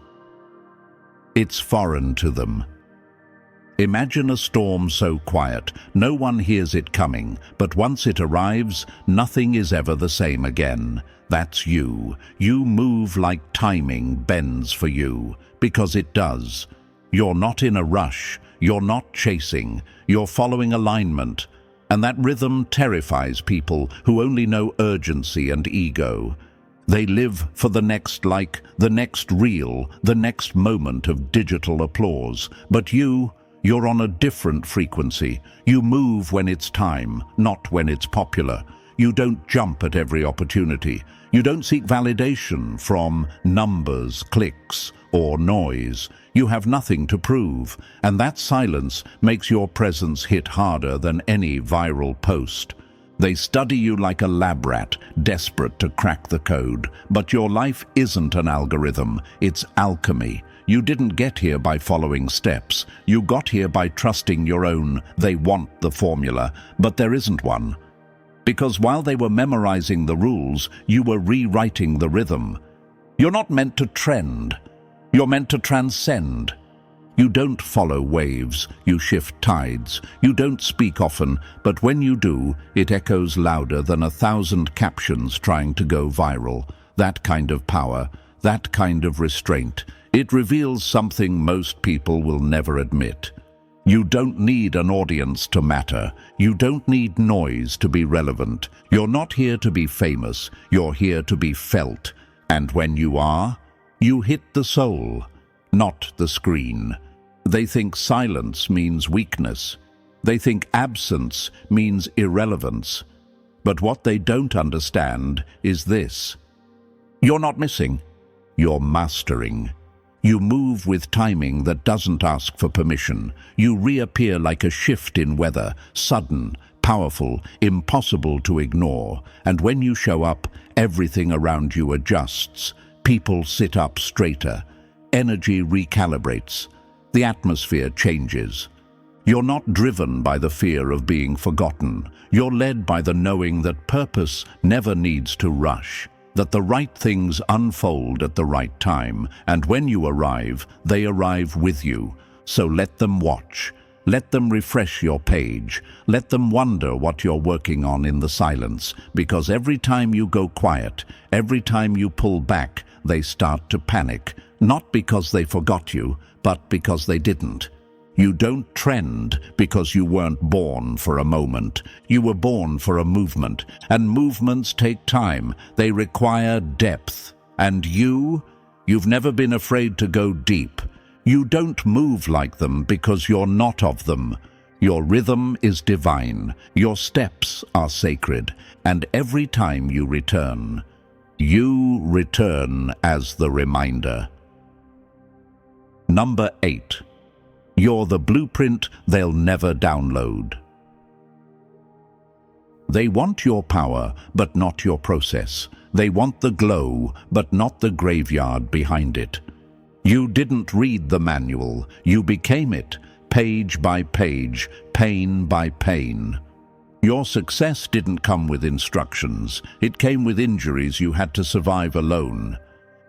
it's foreign to them. Imagine a storm so quiet, no one hears it coming, but once it arrives, nothing is ever the same again. That's you. You move like timing bends for you, because it does. You're not in a rush, you're not chasing, you're following alignment, and that rhythm terrifies people who only know urgency and ego. They live for the next like, the next reel, the next moment of digital applause, but you're on a different frequency. You move when it's time, not when it's popular. You don't jump at every opportunity. You don't seek validation from numbers, clicks, or noise. You have nothing to prove, and that silence makes your presence hit harder than any viral post. They study you like a lab rat, desperate to crack the code. But your life isn't an algorithm, it's alchemy. You didn't get here by following steps. You got here by trusting your own, they want the formula, but there isn't one. Because while they were memorizing the rules, you were rewriting the rhythm. You're not meant to trend. You're meant to transcend. You don't follow waves, you shift tides. You don't speak often, but when you do, it echoes louder than 1,000 captions trying to go viral. That kind of power, that kind of restraint, it reveals something most people will never admit. You don't need an audience to matter. You don't need noise to be relevant. You're not here to be famous. You're here to be felt. And when you are, you hit the soul, not the screen. They think silence means weakness. They think absence means irrelevance. But what they don't understand is this. You're not missing. You're mastering. You move with timing that doesn't ask for permission. You reappear like a shift in weather, sudden, powerful, impossible to ignore. And when you show up, everything around you adjusts. People sit up straighter. Energy recalibrates. The atmosphere changes. You're not driven by the fear of being forgotten. You're led by the knowing that purpose never needs to rush, that the right things unfold at the right time, and when you arrive, they arrive with you. So let them watch. Let them refresh your page. Let them wonder what you're working on in the silence, because every time you go quiet, every time you pull back, they start to panic, not because they forgot you, but because they didn't. You don't trend because you weren't born for a moment. You were born for a movement, and movements take time. They require depth. And you've never been afraid to go deep. You don't move like them because you're not of them. Your rhythm is divine. Your steps are sacred. And every time you return as the reminder. Number 8. You're the blueprint they'll never download. They want your power, but not your process. They want the glow, but not the graveyard behind it. You didn't read the manual. You became it, page by page, pain by pain. Your success didn't come with instructions. It came with injuries you had to survive alone.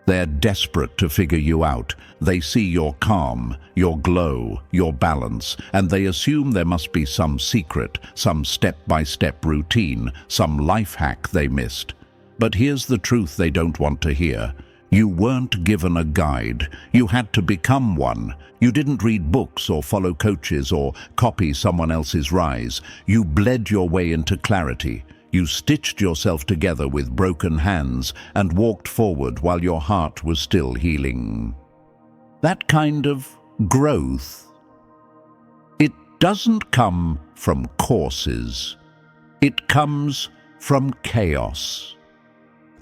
They're desperate to figure you out. They see your calm, your glow, your balance, and they assume there must be some secret, some step-by-step routine, some life hack they missed. But here's the truth they don't want to hear. You weren't given a guide. You had to become one. You didn't read books or follow coaches or copy someone else's rise. You bled your way into clarity. You stitched yourself together with broken hands and walked forward while your heart was still healing. That kind of growth, it doesn't come from courses. It comes from chaos.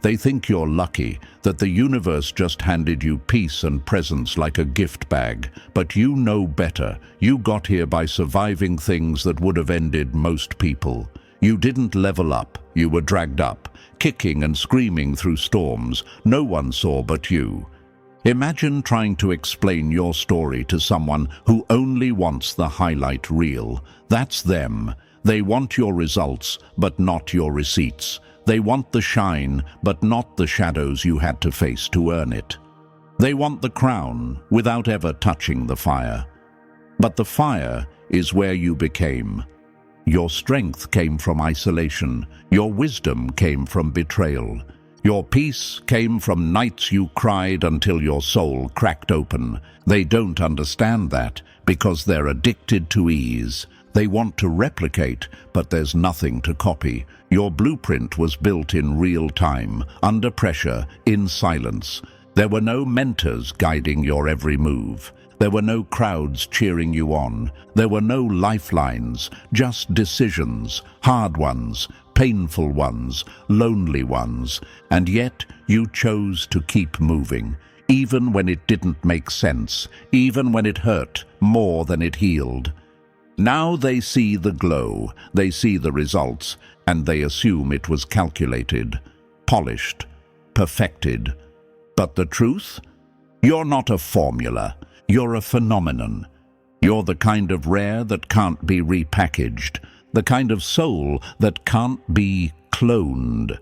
They think you're lucky, that the universe just handed you peace and presence like a gift bag. But you know better. You got here by surviving things that would have ended most people. You didn't level up. You were dragged up, kicking and screaming through storms no one saw but you. Imagine trying to explain your story to someone who only wants the highlight reel. That's them. They want your results, but not your receipts. They want the shine, but not the shadows you had to face to earn it. They want the crown without ever touching the fire. But the fire is where you became. Your strength came from isolation. Your wisdom came from betrayal. Your peace came from nights you cried until your soul cracked open. They don't understand that because they're addicted to ease. They want to replicate, but there's nothing to copy. Your blueprint was built in real time, under pressure, in silence. There were no mentors guiding your every move. There were no crowds cheering you on. There were no lifelines, just decisions, hard ones, painful ones, lonely ones. And yet you chose to keep moving, even when it didn't make sense, even when it hurt more than it healed. Now they see the glow, they see the results, and they assume it was calculated, polished, perfected. But the truth? You're not a formula. You're a phenomenon. You're the kind of rare that can't be repackaged, the kind of soul that can't be cloned.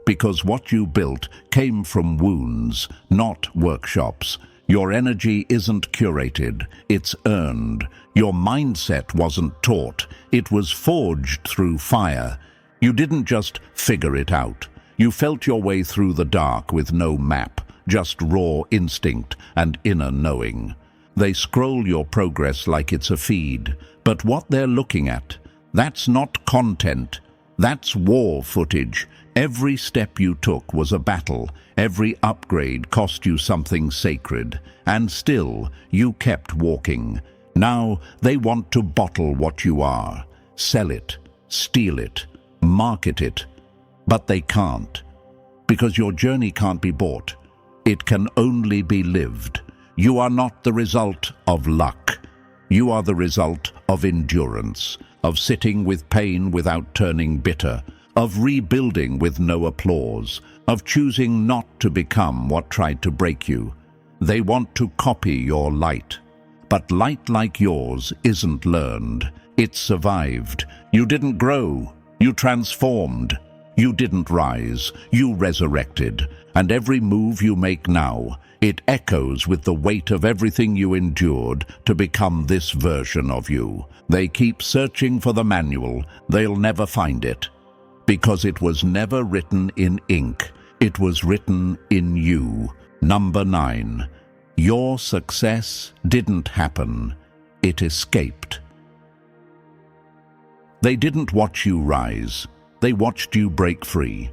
Because what you built came from wounds, not workshops. Your energy isn't curated, it's earned. Your mindset wasn't taught, it was forged through fire. You didn't just figure it out. You felt your way through the dark with no map, just raw instinct and inner knowing. They scroll your progress like it's a feed, but what they're looking at, that's not content, that's war footage. Every step you took was a battle, every upgrade cost you something sacred, and still you kept walking. Now they want to bottle what you are, sell it, steal it, market it, but they can't, because your journey can't be bought. It can only be lived. You are not the result of luck. You are the result of endurance, of sitting with pain without turning bitter, of rebuilding with no applause, of choosing not to become what tried to break you. They want to copy your light. But light like yours isn't learned. It's survived. You didn't grow. You transformed. You didn't rise. You resurrected. And every move you make now, it echoes with the weight of everything you endured to become this version of you. They keep searching for the manual. They'll never find it. Because it was never written in ink. It was written in you. Number 9. Your success didn't happen. It escaped. They didn't watch you rise. They watched you break free.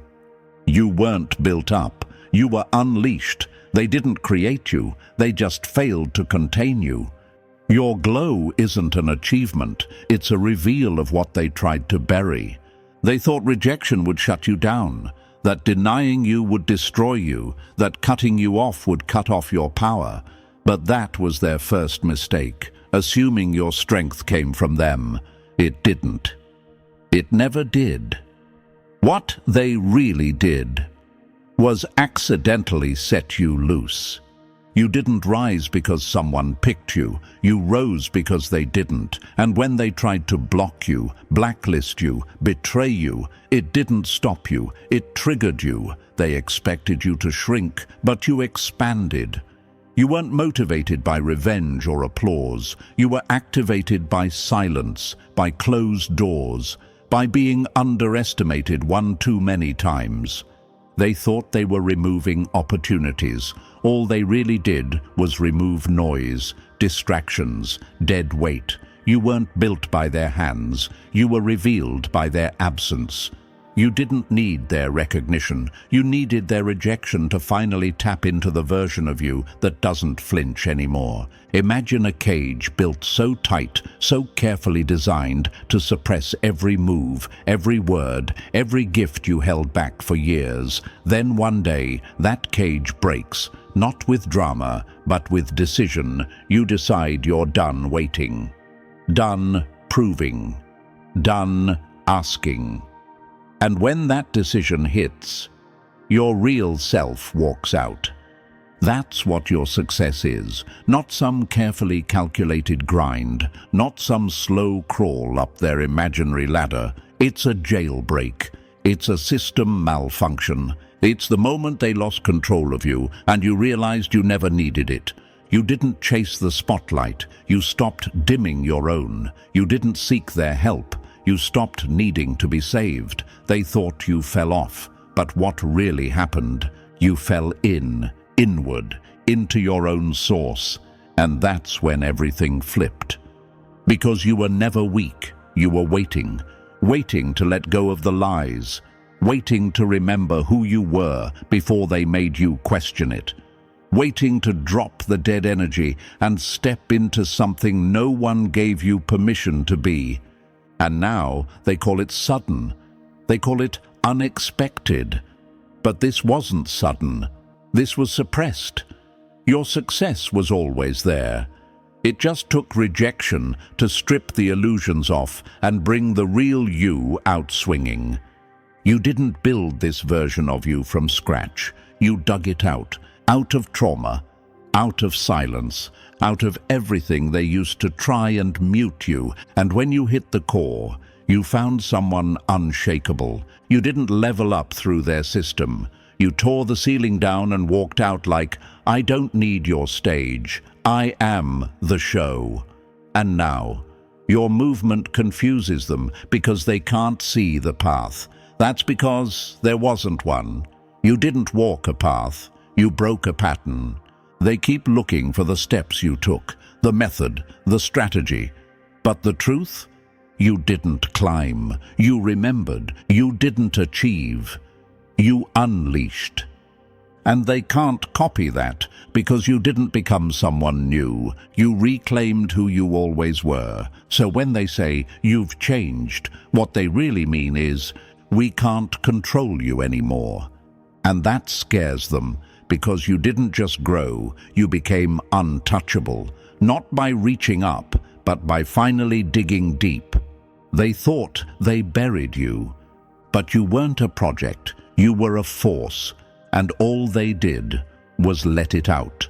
You weren't built up. You were unleashed. They didn't create you. They just failed to contain you. Your glow isn't an achievement. It's a reveal of what they tried to bury. They thought rejection would shut you down, that denying you would destroy you, that cutting you off would cut off your power. But that was their first mistake, assuming your strength came from them. It didn't. It never did. What they really did was accidentally set you loose. You didn't rise because someone picked you. You rose because they didn't. And when they tried to block you, blacklist you, betray you, it didn't stop you. It triggered you. They expected you to shrink, but you expanded. You weren't motivated by revenge or applause. You were activated by silence, by closed doors, by being underestimated one too many times. They thought they were removing opportunities. All they really did was remove noise, distractions, dead weight. You weren't built by their hands. You were revealed by their absence. You didn't need their recognition. You needed their rejection to finally tap into the version of you that doesn't flinch anymore. Imagine a cage built so tight, so carefully designed to suppress every move, every word, every gift you held back for years. Then one day, that cage breaks, not with drama, but with decision. You decide you're done waiting, done proving, done asking. And when that decision hits, your real self walks out. That's what your success is, not some carefully calculated grind, not some slow crawl up their imaginary ladder. It's a jailbreak. It's a system malfunction. It's the moment they lost control of you and you realized you never needed it. You didn't chase the spotlight. You stopped dimming your own. You didn't seek their help. You stopped needing to be saved. They thought you fell off. But what really happened? You fell inward, into your own source. And that's when everything flipped. Because you were never weak. You were waiting to let go of the lies, waiting to remember who you were before they made you question it, waiting to drop the dead energy and step into something no one gave you permission to be. And now they call it sudden. They call it unexpected. But this wasn't sudden. This was suppressed. Your success was always there. It just took rejection to strip the illusions off and bring the real you out swinging. You didn't build this version of you from scratch. You dug it out of trauma, out of silence, out of everything they used to try and mute you. And when you hit the core, you found someone unshakable. You didn't level up through their system. You tore the ceiling down and walked out like, I don't need your stage. I am the show. And now, your movement confuses them because they can't see the path. That's because there wasn't one. You didn't walk a path. You broke a pattern. They keep looking for the steps you took, the method, the strategy. But the truth? You didn't climb. You remembered. You didn't achieve. You unleashed. And they can't copy that because you didn't become someone new. You reclaimed who you always were. So when they say, you've changed, what they really mean is, we can't control you anymore. And that scares them because you didn't just grow, you became untouchable. Not by reaching up, but by finally digging deep. They thought they buried you. But you weren't a project. You were a force. And all they did was let it out.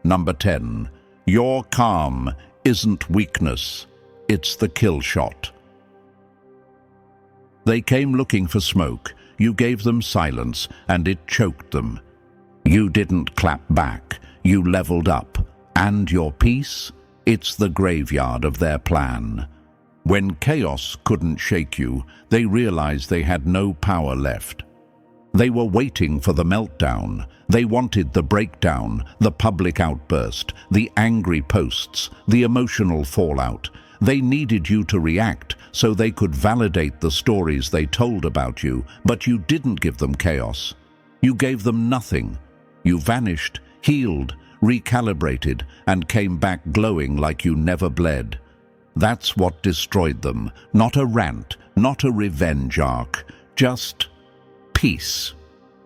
Number 10. Your calm isn't weakness. It's the kill shot. They came looking for smoke. You gave them silence, and it choked them. You didn't clap back. You leveled up. And your peace? It's the graveyard of their plan. When chaos couldn't shake you, they realized they had no power left. They were waiting for the meltdown. They wanted the breakdown, the public outburst, the angry posts, the emotional fallout. They needed you to react so they could validate the stories they told about you, but you didn't give them chaos. You gave them nothing. You vanished, healed, recalibrated, and came back glowing like you never bled. That's what destroyed them. Not a rant, not a revenge arc, just peace.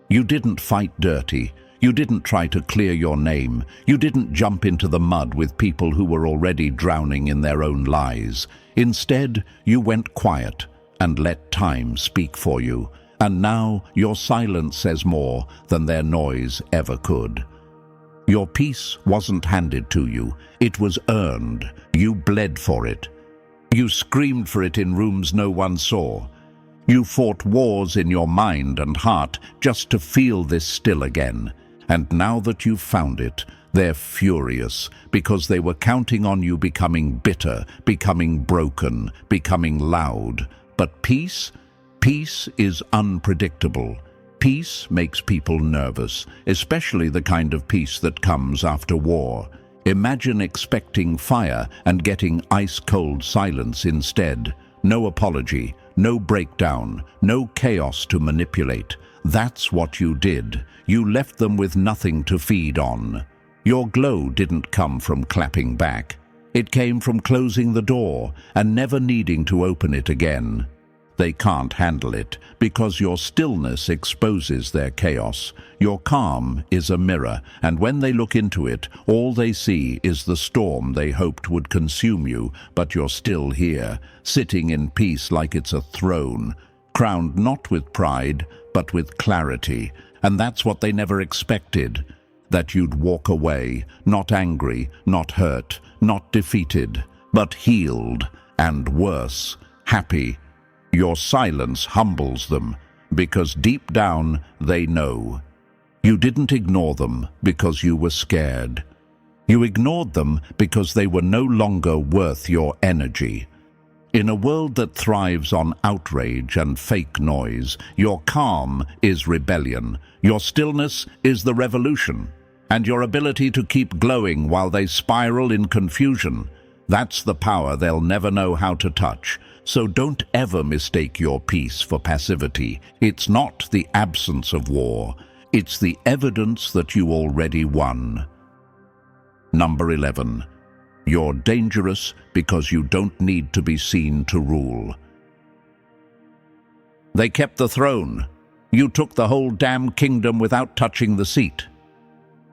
You didn't fight dirty. You didn't try to clear your name. You didn't jump into the mud with people who were already drowning in their own lies. Instead, you went quiet and let time speak for you. And now your silence says more than their noise ever could. Your peace wasn't handed to you. It was earned. You bled for it. You screamed for it in rooms no one saw. You fought wars in your mind and heart just to feel this still again. And now that you've found it, they're furious because they were counting on you becoming bitter, becoming broken, becoming loud. But peace? Peace is unpredictable. Peace makes people nervous, especially the kind of peace that comes after war. Imagine expecting fire and getting ice-cold silence instead. No apology, no breakdown, no chaos to manipulate. That's what you did. You left them with nothing to feed on. Your glow didn't come from clapping back. It came from closing the door and never needing to open it again. They can't handle it because your stillness exposes their chaos. Your calm is a mirror, and when they look into it, all they see is the storm they hoped would consume you, but you're still here, sitting in peace like it's a throne, crowned not with pride, but with clarity. And that's what they never expected, that you'd walk away, not angry, not hurt, not defeated, but healed, and worse, happy. Your silence humbles them, because deep down they know. You didn't ignore them because you were scared. You ignored them because they were no longer worth your energy. In a world that thrives on outrage and fake noise, your calm is rebellion, your stillness is the revolution, and your ability to keep glowing while they spiral in confusion, that's the power they'll never know how to touch. So don't ever mistake your peace for passivity. It's not the absence of war, it's the evidence that you already won. Number 11. You're dangerous because you don't need to be seen to rule. They kept the throne. You took the whole damn kingdom without touching the seat.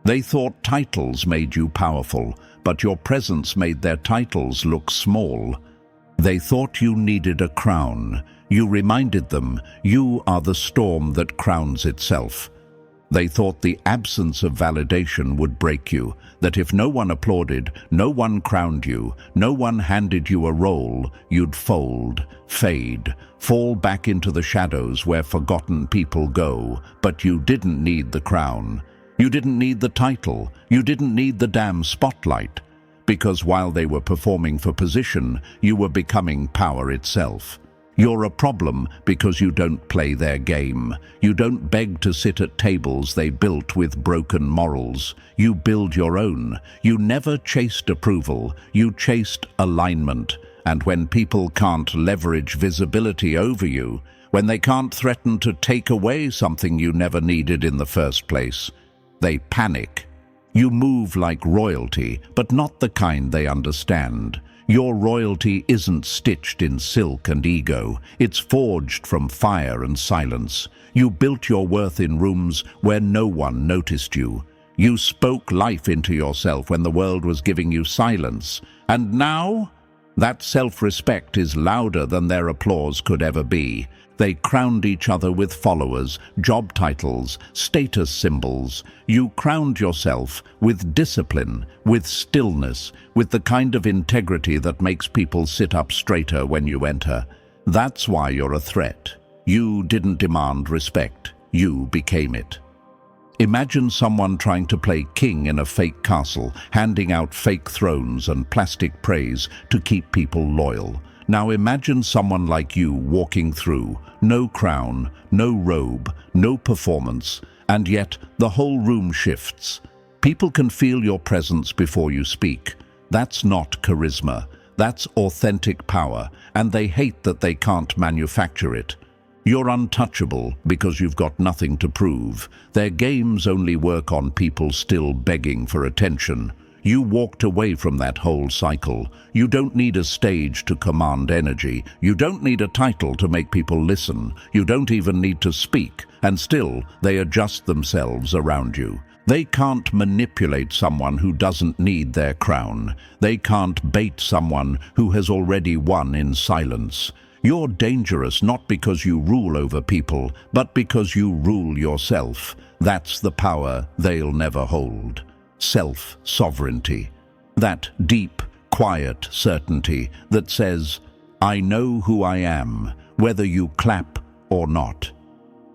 They thought titles made you powerful, but your presence made their titles look small. They thought you needed a crown. You reminded them you are the storm that crowns itself. They thought the absence of validation would break you, that if no one applauded, no one crowned you, no one handed you a role, you'd fold, fade, fall back into the shadows where forgotten people go. But you didn't need the crown. You didn't need the title. You didn't need the damn spotlight. Because while they were performing for position, you were becoming power itself. You're a problem because you don't play their game. You don't beg to sit at tables they built with broken morals. You build your own. You never chased approval. You chased alignment. And when people can't leverage visibility over you, when they can't threaten to take away something you never needed in the first place, they panic. You move like royalty, but not the kind they understand. Your royalty isn't stitched in silk and ego. It's forged from fire and silence. You built your worth in rooms where no one noticed you. You spoke life into yourself when the world was giving you silence. And now, that self-respect is louder than their applause could ever be. They crowned each other with followers, job titles, status symbols. You crowned yourself with discipline, with stillness, with the kind of integrity that makes people sit up straighter when you enter. That's why you're a threat. You didn't demand respect. You became it. Imagine someone trying to play king in a fake castle, handing out fake thrones and plastic praise to keep people loyal. Now imagine someone like you walking through, no crown, no robe, no performance, and yet the whole room shifts. People can feel your presence before you speak. That's not charisma, that's authentic power, and they hate that they can't manufacture it. You're untouchable because you've got nothing to prove. Their games only work on people still begging for attention. You walked away from that whole cycle. You don't need a stage to command energy. You don't need a title to make people listen. You don't even need to speak, and still they adjust themselves around you. They can't manipulate someone who doesn't need their crown. They can't bait someone who has already won in silence. You're dangerous not because you rule over people, but because you rule yourself. That's the power they'll never hold. Self-sovereignty. That deep, quiet certainty that says, I know who I am, whether you clap or not.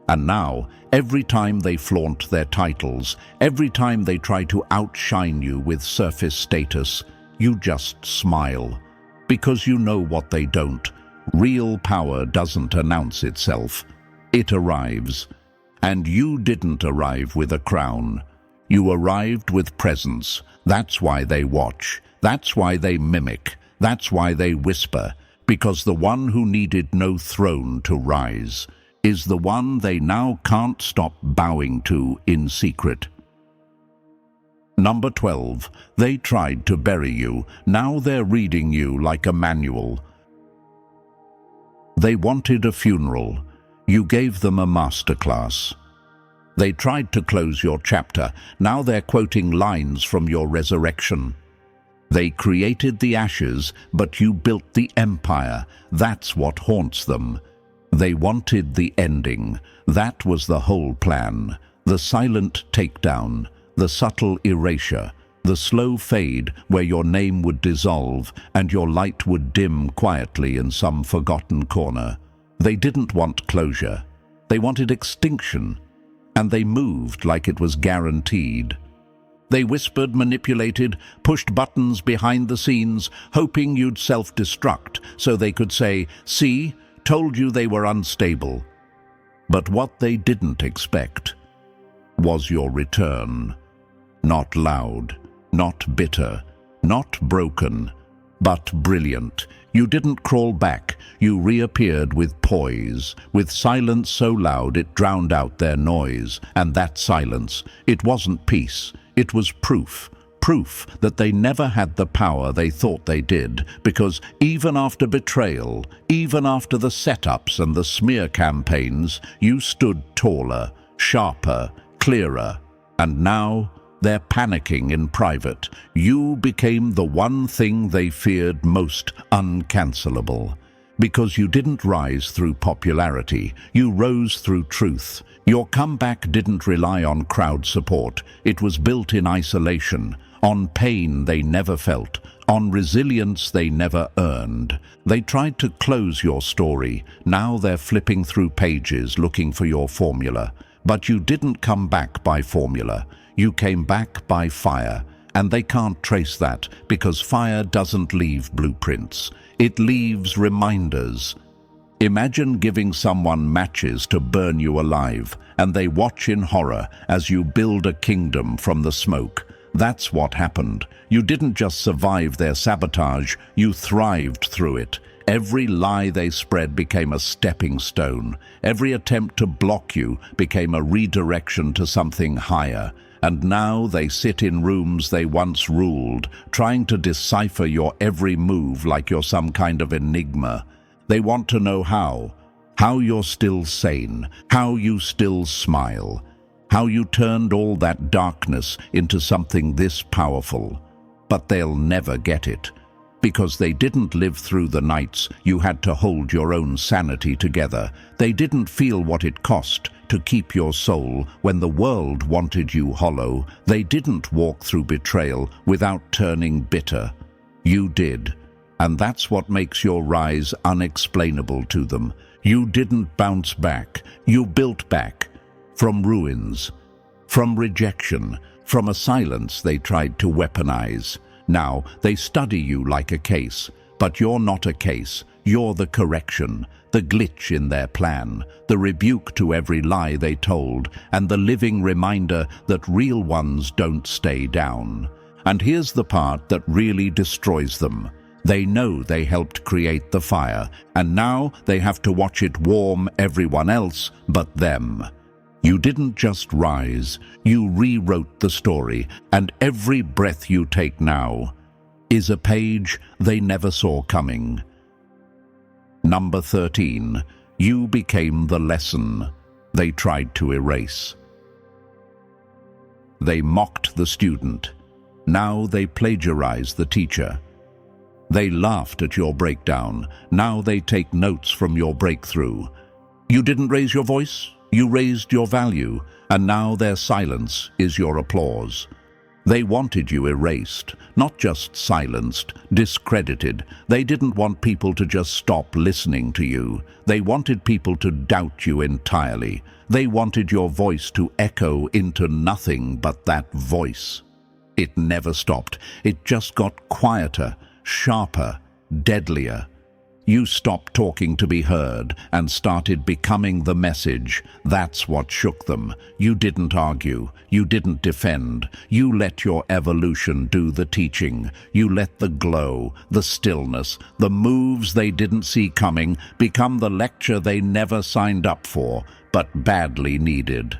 And now, every time they flaunt their titles, every time they try to outshine you with surface status, you just smile. Because you know what they don't. Real power doesn't announce itself. It arrives. And you didn't arrive with a crown. You arrived with presence. That's why they watch. That's why they mimic. That's why they whisper. Because the one who needed no throne to rise is the one they now can't stop bowing to in secret. Number 12. They tried to bury you. Now they're reading you like a manual. They wanted a funeral. You gave them a masterclass. They tried to close your chapter. Now they're quoting lines from your resurrection. They created the ashes, but you built the empire. That's what haunts them. They wanted the ending. That was the whole plan. The silent takedown, the subtle erasure, the slow fade where your name would dissolve and your light would dim quietly in some forgotten corner. They didn't want closure. They wanted extinction. And they moved like it was guaranteed. They whispered, manipulated, pushed buttons behind the scenes, hoping you'd self-destruct so they could say, "See, told you they were unstable." But what they didn't expect was your return. Not loud, not bitter, not broken, but brilliant. You didn't crawl back. You reappeared with poise, with silence so loud it drowned out their noise. And that silence, it wasn't peace. It was proof. Proof that they never had the power they thought they did, because even after betrayal, even after the setups and the smear campaigns, you stood taller, sharper, clearer. And now they're panicking in private. You became the one thing they feared most, uncancelable. Because you didn't rise through popularity, you rose through truth. Your comeback didn't rely on crowd support. It was built in isolation, on pain they never felt, on resilience they never earned. They tried to close your story. Now they're flipping through pages looking for your formula. But you didn't come back by formula. You came back by fire. And they can't trace that, because fire doesn't leave blueprints. It leaves reminders. Imagine giving someone matches to burn you alive, and they watch in horror as you build a kingdom from the smoke. That's what happened. You didn't just survive their sabotage, you thrived through it. Every lie they spread became a stepping stone. Every attempt to block you became a redirection to something higher. And now they sit in rooms they once ruled, trying to decipher your every move like you're some kind of enigma. They want to know how you're still sane, how you still smile, how you turned all that darkness into something this powerful. But they'll never get it, because they didn't live through the nights you had to hold your own sanity together. They didn't feel what it cost to keep your soul when the world wanted you hollow. They didn't walk through betrayal without turning bitter. You did. And that's what makes your rise unexplainable to them. You didn't bounce back. You built back. From ruins. From rejection. From a silence they tried to weaponize. Now they study you like a case. But you're not a case. You're the correction. The glitch in their plan. The rebuke to every lie they told. And the living reminder that real ones don't stay down. And here's the part that really destroys them. They know they helped create the fire, and now they have to watch it warm everyone else but them. You didn't just rise, you rewrote the story, and every breath you take now is a page they never saw coming. Number 13. You became the lesson they tried to erase. They mocked the student. Now they plagiarize the teacher. They laughed at your breakdown. Now they take notes from your breakthrough. You didn't raise your voice, you raised your value, and now their silence is your applause. They wanted you erased, not just silenced, discredited. They didn't want people to just stop listening to you. They wanted people to doubt you entirely. They wanted your voice to echo into nothing but that voice. It never stopped. It just got quieter, sharper, deadlier. You stopped talking to be heard and started becoming the message. That's what shook them. You didn't argue. You didn't defend. You let your evolution do the teaching. You let the glow, the stillness, the moves they didn't see coming become the lecture they never signed up for, but badly needed.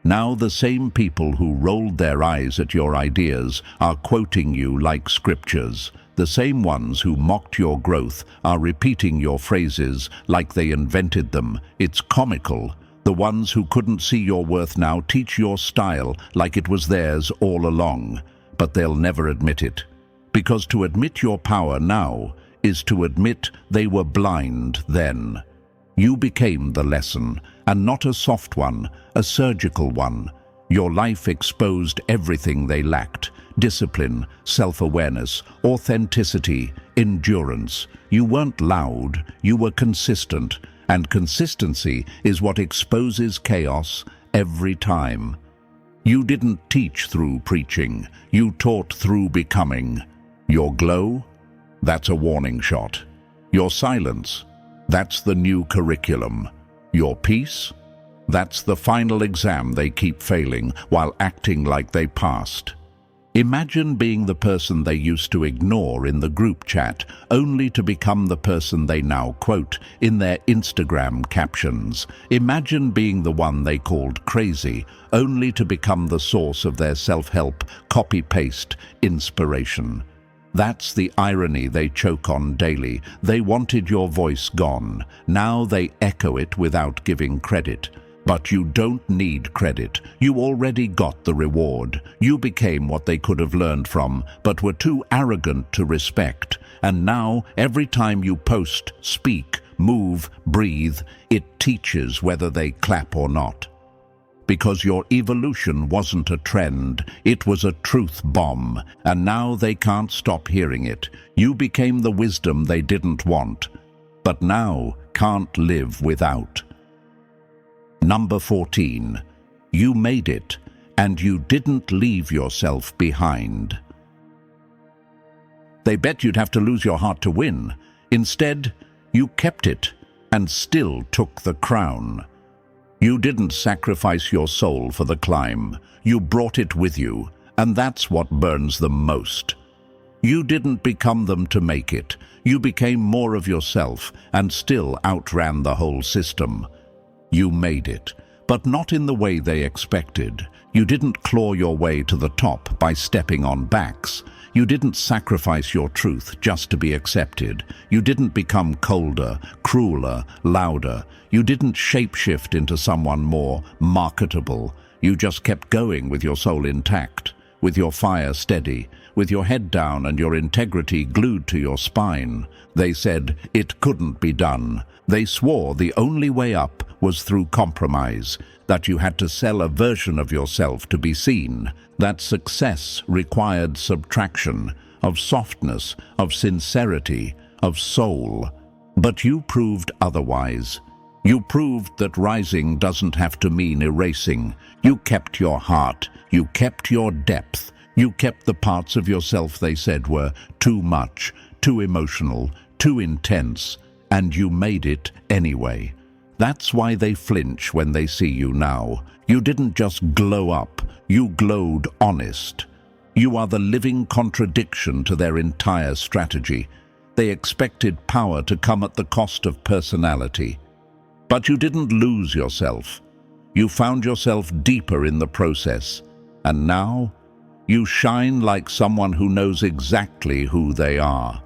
Now the same people who rolled their eyes at your ideas are quoting you like scriptures. The same ones who mocked your growth are repeating your phrases like they invented them. It's comical. The ones who couldn't see your worth now teach your style like it was theirs all along. But they'll never admit it. Because to admit your power now is to admit they were blind then. You became the lesson, and not a soft one, a surgical one. Your life exposed everything they lacked: discipline, self-awareness, authenticity, endurance. You weren't loud, you were consistent, and consistency is what exposes chaos every time. You didn't teach through preaching, you taught through becoming. Your glow? That's a warning shot. Your silence? That's the new curriculum. Your peace? That's the final exam they keep failing while acting like they passed. Imagine being the person they used to ignore in the group chat, only to become the person they now quote in their Instagram captions. Imagine being the one they called crazy, only to become the source of their self-help, copy-paste inspiration. That's the irony they choke on daily. They wanted your voice gone. Now they echo it without giving credit. But you don't need credit. You already got the reward. You became what they could have learned from, but were too arrogant to respect. And now, every time you post, speak, move, breathe, it teaches whether they clap or not. Because your evolution wasn't a trend, it was a truth bomb, and now they can't stop hearing it. You became the wisdom they didn't want, but now can't live without. Number 14. You made it, and you didn't leave yourself behind. They bet you'd have to lose your heart to win. Instead, you kept it, and still took the crown. You didn't sacrifice your soul for the climb. You brought it with you, and that's what burns them most. You didn't become them to make it. You became more of yourself, and still outran the whole system. You made it, but not in the way they expected. You didn't claw your way to the top by stepping on backs. You didn't sacrifice your truth just to be accepted. You didn't become colder, crueler, louder. You didn't shapeshift into someone more marketable. You just kept going with your soul intact, with your fire steady, with your head down and your integrity glued to your spine. They said it couldn't be done. They swore the only way up was through compromise, that you had to sell a version of yourself to be seen, that success required subtraction, of softness, of sincerity, of soul. But you proved otherwise. You proved that rising doesn't have to mean erasing. You kept your heart, you kept your depth, you kept the parts of yourself they said were too much, too emotional, too intense, and you made it anyway. That's why they flinch when they see you now. You didn't just glow up, you glowed honest. You are the living contradiction to their entire strategy. They expected power to come at the cost of personality. But you didn't lose yourself. You found yourself deeper in the process. And now, you shine like someone who knows exactly who they are.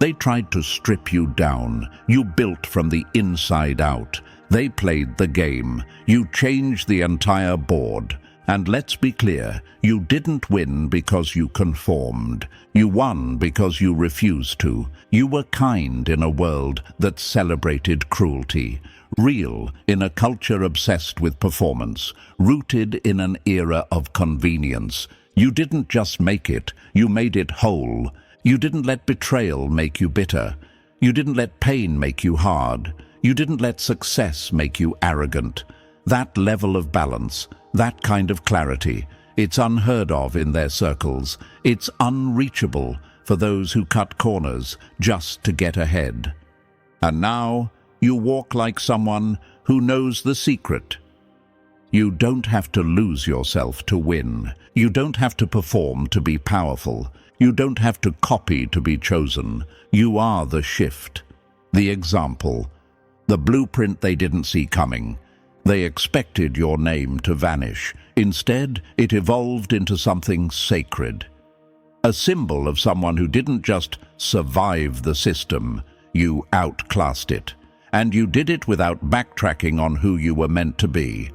They tried to strip you down. You built from the inside out. They played the game. You changed the entire board. And let's be clear, you didn't win because you conformed. You won because you refused to. You were kind in a world that celebrated cruelty. Real in a culture obsessed with performance. Rooted in an era of convenience. You didn't just make it, you made it whole. You didn't let betrayal make you bitter. You didn't let pain make you hard. You didn't let success make you arrogant. That level of balance, that kind of clarity, it's unheard of in their circles. It's unreachable for those who cut corners just to get ahead. And now, you walk like someone who knows the secret. You don't have to lose yourself to win. You don't have to perform to be powerful. You don't have to copy to be chosen. You are the shift, the example, the blueprint they didn't see coming. They expected your name to vanish. Instead, it evolved into something sacred. A symbol of someone who didn't just survive the system, you outclassed it. And you did it without backtracking on who you were meant to be.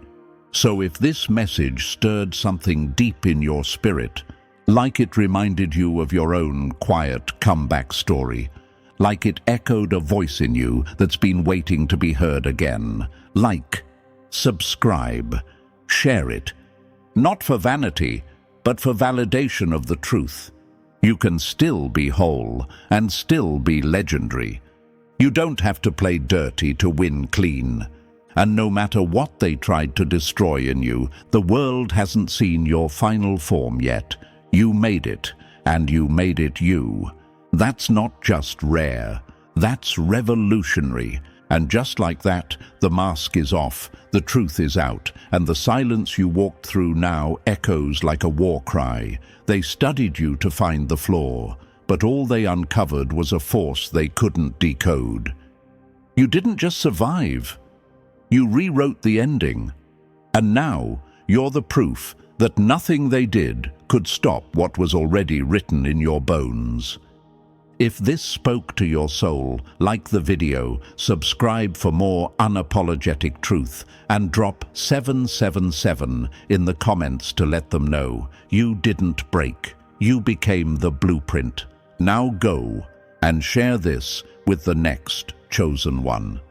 So if this message stirred something deep in your spirit, like it reminded you of your own quiet comeback story, like it echoed a voice in you that's been waiting to be heard again. Like, subscribe, share it. Not for vanity, but for validation of the truth. You can still be whole and still be legendary. You don't have to play dirty to win clean. And no matter what they tried to destroy in you, the world hasn't seen your final form yet. You made it, and you made it you. That's not just rare, that's revolutionary. And just like that, the mask is off, the truth is out, and the silence you walked through now echoes like a war cry. They studied you to find the flaw, but all they uncovered was a force they couldn't decode. You didn't just survive, you rewrote the ending. And now, you're the proof that nothing they did could stop what was already written in your bones. If this spoke to your soul, like the video, subscribe for more unapologetic truth, and drop 777 in the comments to let them know you didn't break. You became the blueprint. Now go and share this with the next chosen one.